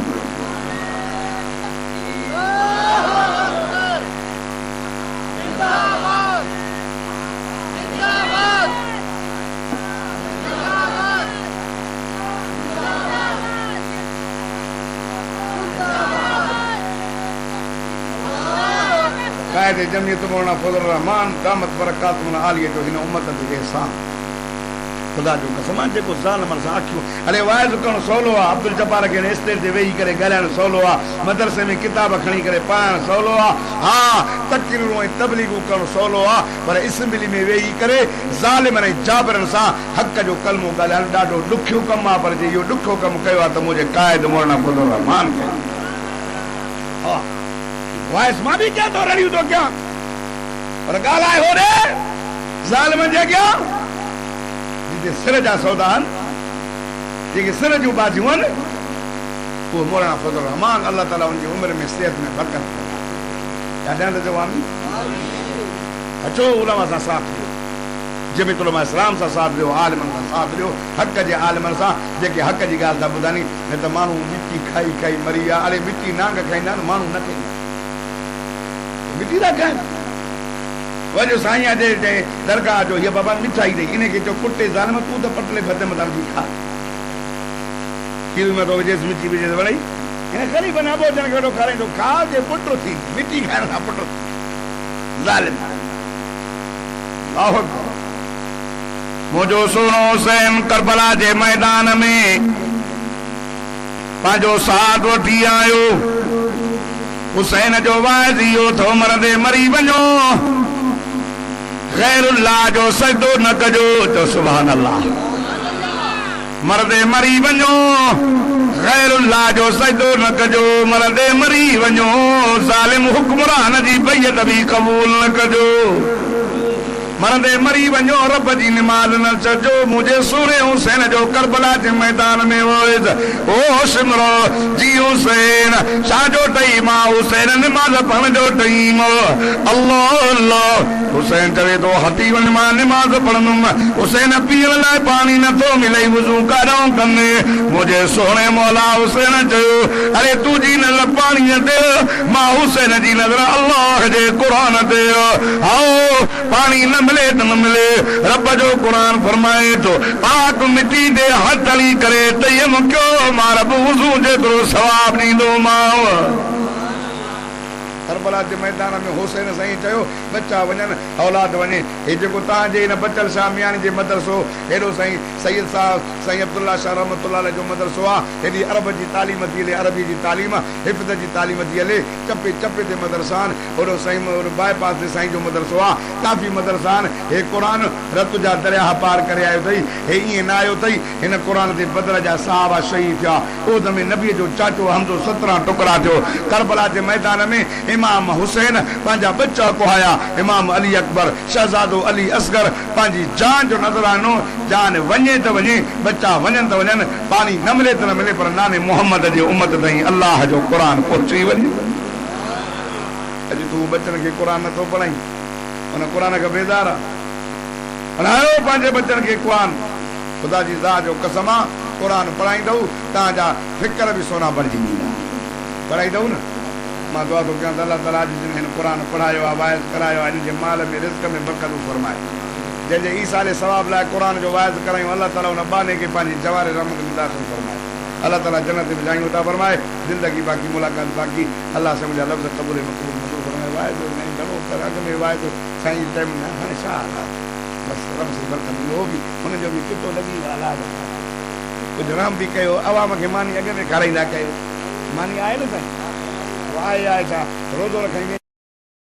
कायदे जमीयत मौलाना फजलुर रहमान दामत बरकातुहुल आलिया जो हिन उम्मत जो एहसान ख़ुदा जो कसम जेको ज़ालिमनि सां अखियूं अरे वाइज़ करणु सवलो आहे अब्दुल जब्बार खे स्टेज ते वेही करे ॻाल्हाइणु सवलो आहे मदरसे में किताब खणी करे पढ़णु सवलो आहे हा तक़रीरूं ऐं तबलीगूं करणु सवलो आहे पर असेंबली में वेही करे ज़ालिमनि ऐं जाबरनि सां हक़ जो कलमो ॻाल्हाइणु ॾाढो ॾुखियो कमु आहे पर जे इहो ॾुखियो कमु कयो आहे त मुंहिंजे क़ाइद मौलाना फज़लुर रहमान कयो हा वाइस मां भी क्या तो रड़ियूं तो क्या पर ॻाल्हाए हो रे ज़ालिमनि जे अॻियां जिते सिर जा सौदा आहिनि जेके सिर जूं बाजियूं आहिनि उहो मौलाना फज़लुर रहमान अल्लाह ताला उनजी उमिरि में सिहत में बरकत ॾाढा त जवानी अचो उलमा सां साथ ॾियो जमीयत उलमा इस्लाम सां साथ ॾियो आलिमनि सां साथ ॾियो हक़ जे आलिमनि सां जेके हक़ जी ॻाल्हि था ॿुधाइनि न त माण्हू मिटी खाई खाई मरी विया अरे मिटी नांग खाईंदा आहिनि माण्हू न खाईंदा मिटी था खाइनि वञो साईं जे दरगाह जो हीअ बाबा मिठाई ॾेई इनखे चओ कुटे ज़ालिम तूं त पटले भद मथां थी खा खीर में थो विझेसि मिठी विझेसि वड़े हिन ग़रीब नाबो ॼण खे वेठो खाराईंदो खा जे पुट थी मिटी खाइण खां पुट ज़ालिम मुंहिंजो सोनो हुसैन करबला जे मैदान में पंहिंजो साथ वठी आयो हुसैन जो वाइज़ इहो थो मरदे मरी वञो ग़ैरुल्लाह जो सजदो न कजो तो सुभान अल्लाह मरदे मरी वञो ग़ैरुल्लाह जो सजदो न कजो मरदे मरी वञो ज़ालिम हुक्मरान जी बैयत बि क़बूल न कजो मरदे मरी वञो रब जी निमाज़ न छॾिजो मुंहिंजे सोने हुसैन जो करबला जे मैदान में वइस ओ सिमरो जी हुसैन छाजो टई मां हुसैन निमाज़ पढ़ण जो टाइम अल्लाह अल्लाह हुसैन चवे थो हटी वञ मां निमाज़ पढ़ंदुमि हुसैन पीअण लाइ पाणी नथो मिले वुज़ू काॾो कंदे मुंहिंजे सोने मौला हुसैन चयो अरे तुंहिंजी नज़र पाणीअ ते मां हुसैन जी नज़र अल्लाह जे क़ुरान ते आओ पाणी न मिले त न मिले रब जो कुरान फरमाए थो पाक मिटी दे हथ हली करे तयम कयो मां रब वुज़ू जेतिरो सवाब ॾींदोमांव करबला जे मैदान में हुसैन साईं चयो बच्चा वञनि औलाद वञे हे जेको तव्हांजे हिन बचल शाह मियानी जे मदरसो हेॾो साईं सैयद साहब साईं अब्दुल्ला शाह रहमतुल्लाह अलैह जो मदरसो आहे हेॾी अरब जी तालीम थी हले अरबी जी तालीम हिफ़्ज़ जी तालीम थी हले चपे चपे ते मदरसा आहिनि ओॾो साईं बाईपास ते साईं जो मदरसो आहे काफ़ी मदरसा आहिनि हे क़ुरान रत जा दरिया पार करे आयो अथई हे ईअं न आयो अथई हिन क़ुरान ते बदर जा साहबा शहीद थिया ओद में नबीअ जो चाचो हमदो 17 टुकड़ा थियो करबला जे मैदान में इमाम हुसैन पंहिंजा बच्चा कुहाया इमाम अली अकबर शहजादो अली असगर पंहिंजी जान जो नज़रानो जान वञे त वञे बच्चा वञनि त वञनि पानी न मिले त न मिले पर नाने मोहम्मद जे उम्मत ताईं अल्लाह जो क़ुर पहुची वञे अॼु तूं बच्चनि खे क़ुर नथो पढ़ाई उन क़ुर खां बेज़ार आहे पढ़ायो पंहिंजे बच्चनि खे क़ुर ख़ुदा जी ज़ात जो कसम आहे क़ुर पढ़ाईंदव तव्हांजा फिकर बि सोना बणिजी वेंदा पढ़ाईंदव न मां दुआ थो कयां त अलाह ताला जी जिन क़ुर पढ़ायो आहे वाइज़ करायो आहे इन जे माल में रिज़्क़ में बरकत फरमाए जंहिंजे ईसाले सवाब लाइ क़ुर जो वाइज़ करायूं अलाह ताला उन बाने खे पंहिंजी जवारे रहमत में दाख़िल फरमाए अल्लाह ताला जन्नत में जायूं अता फरमाए ज़िंदगी बाक़ी मुलाक़ात बाक़ी अल्लाह से मुंहिंजा लफ़्ज़ क़बूल मक़बूल मक़बूल फरमाए वाइदो नहीं घणो कर अॻ में वाइदो साईं टाइम न हाणे छा बसि रब से बरकत उहो बि हुनजो बि चिटो लॻी वियो अलाह कुझु रहम बि कयो अवाम खे मानी अॻ में खाराईंदा कयो मानी आहे न साईं आहे छा रोज़ो रखाईंदे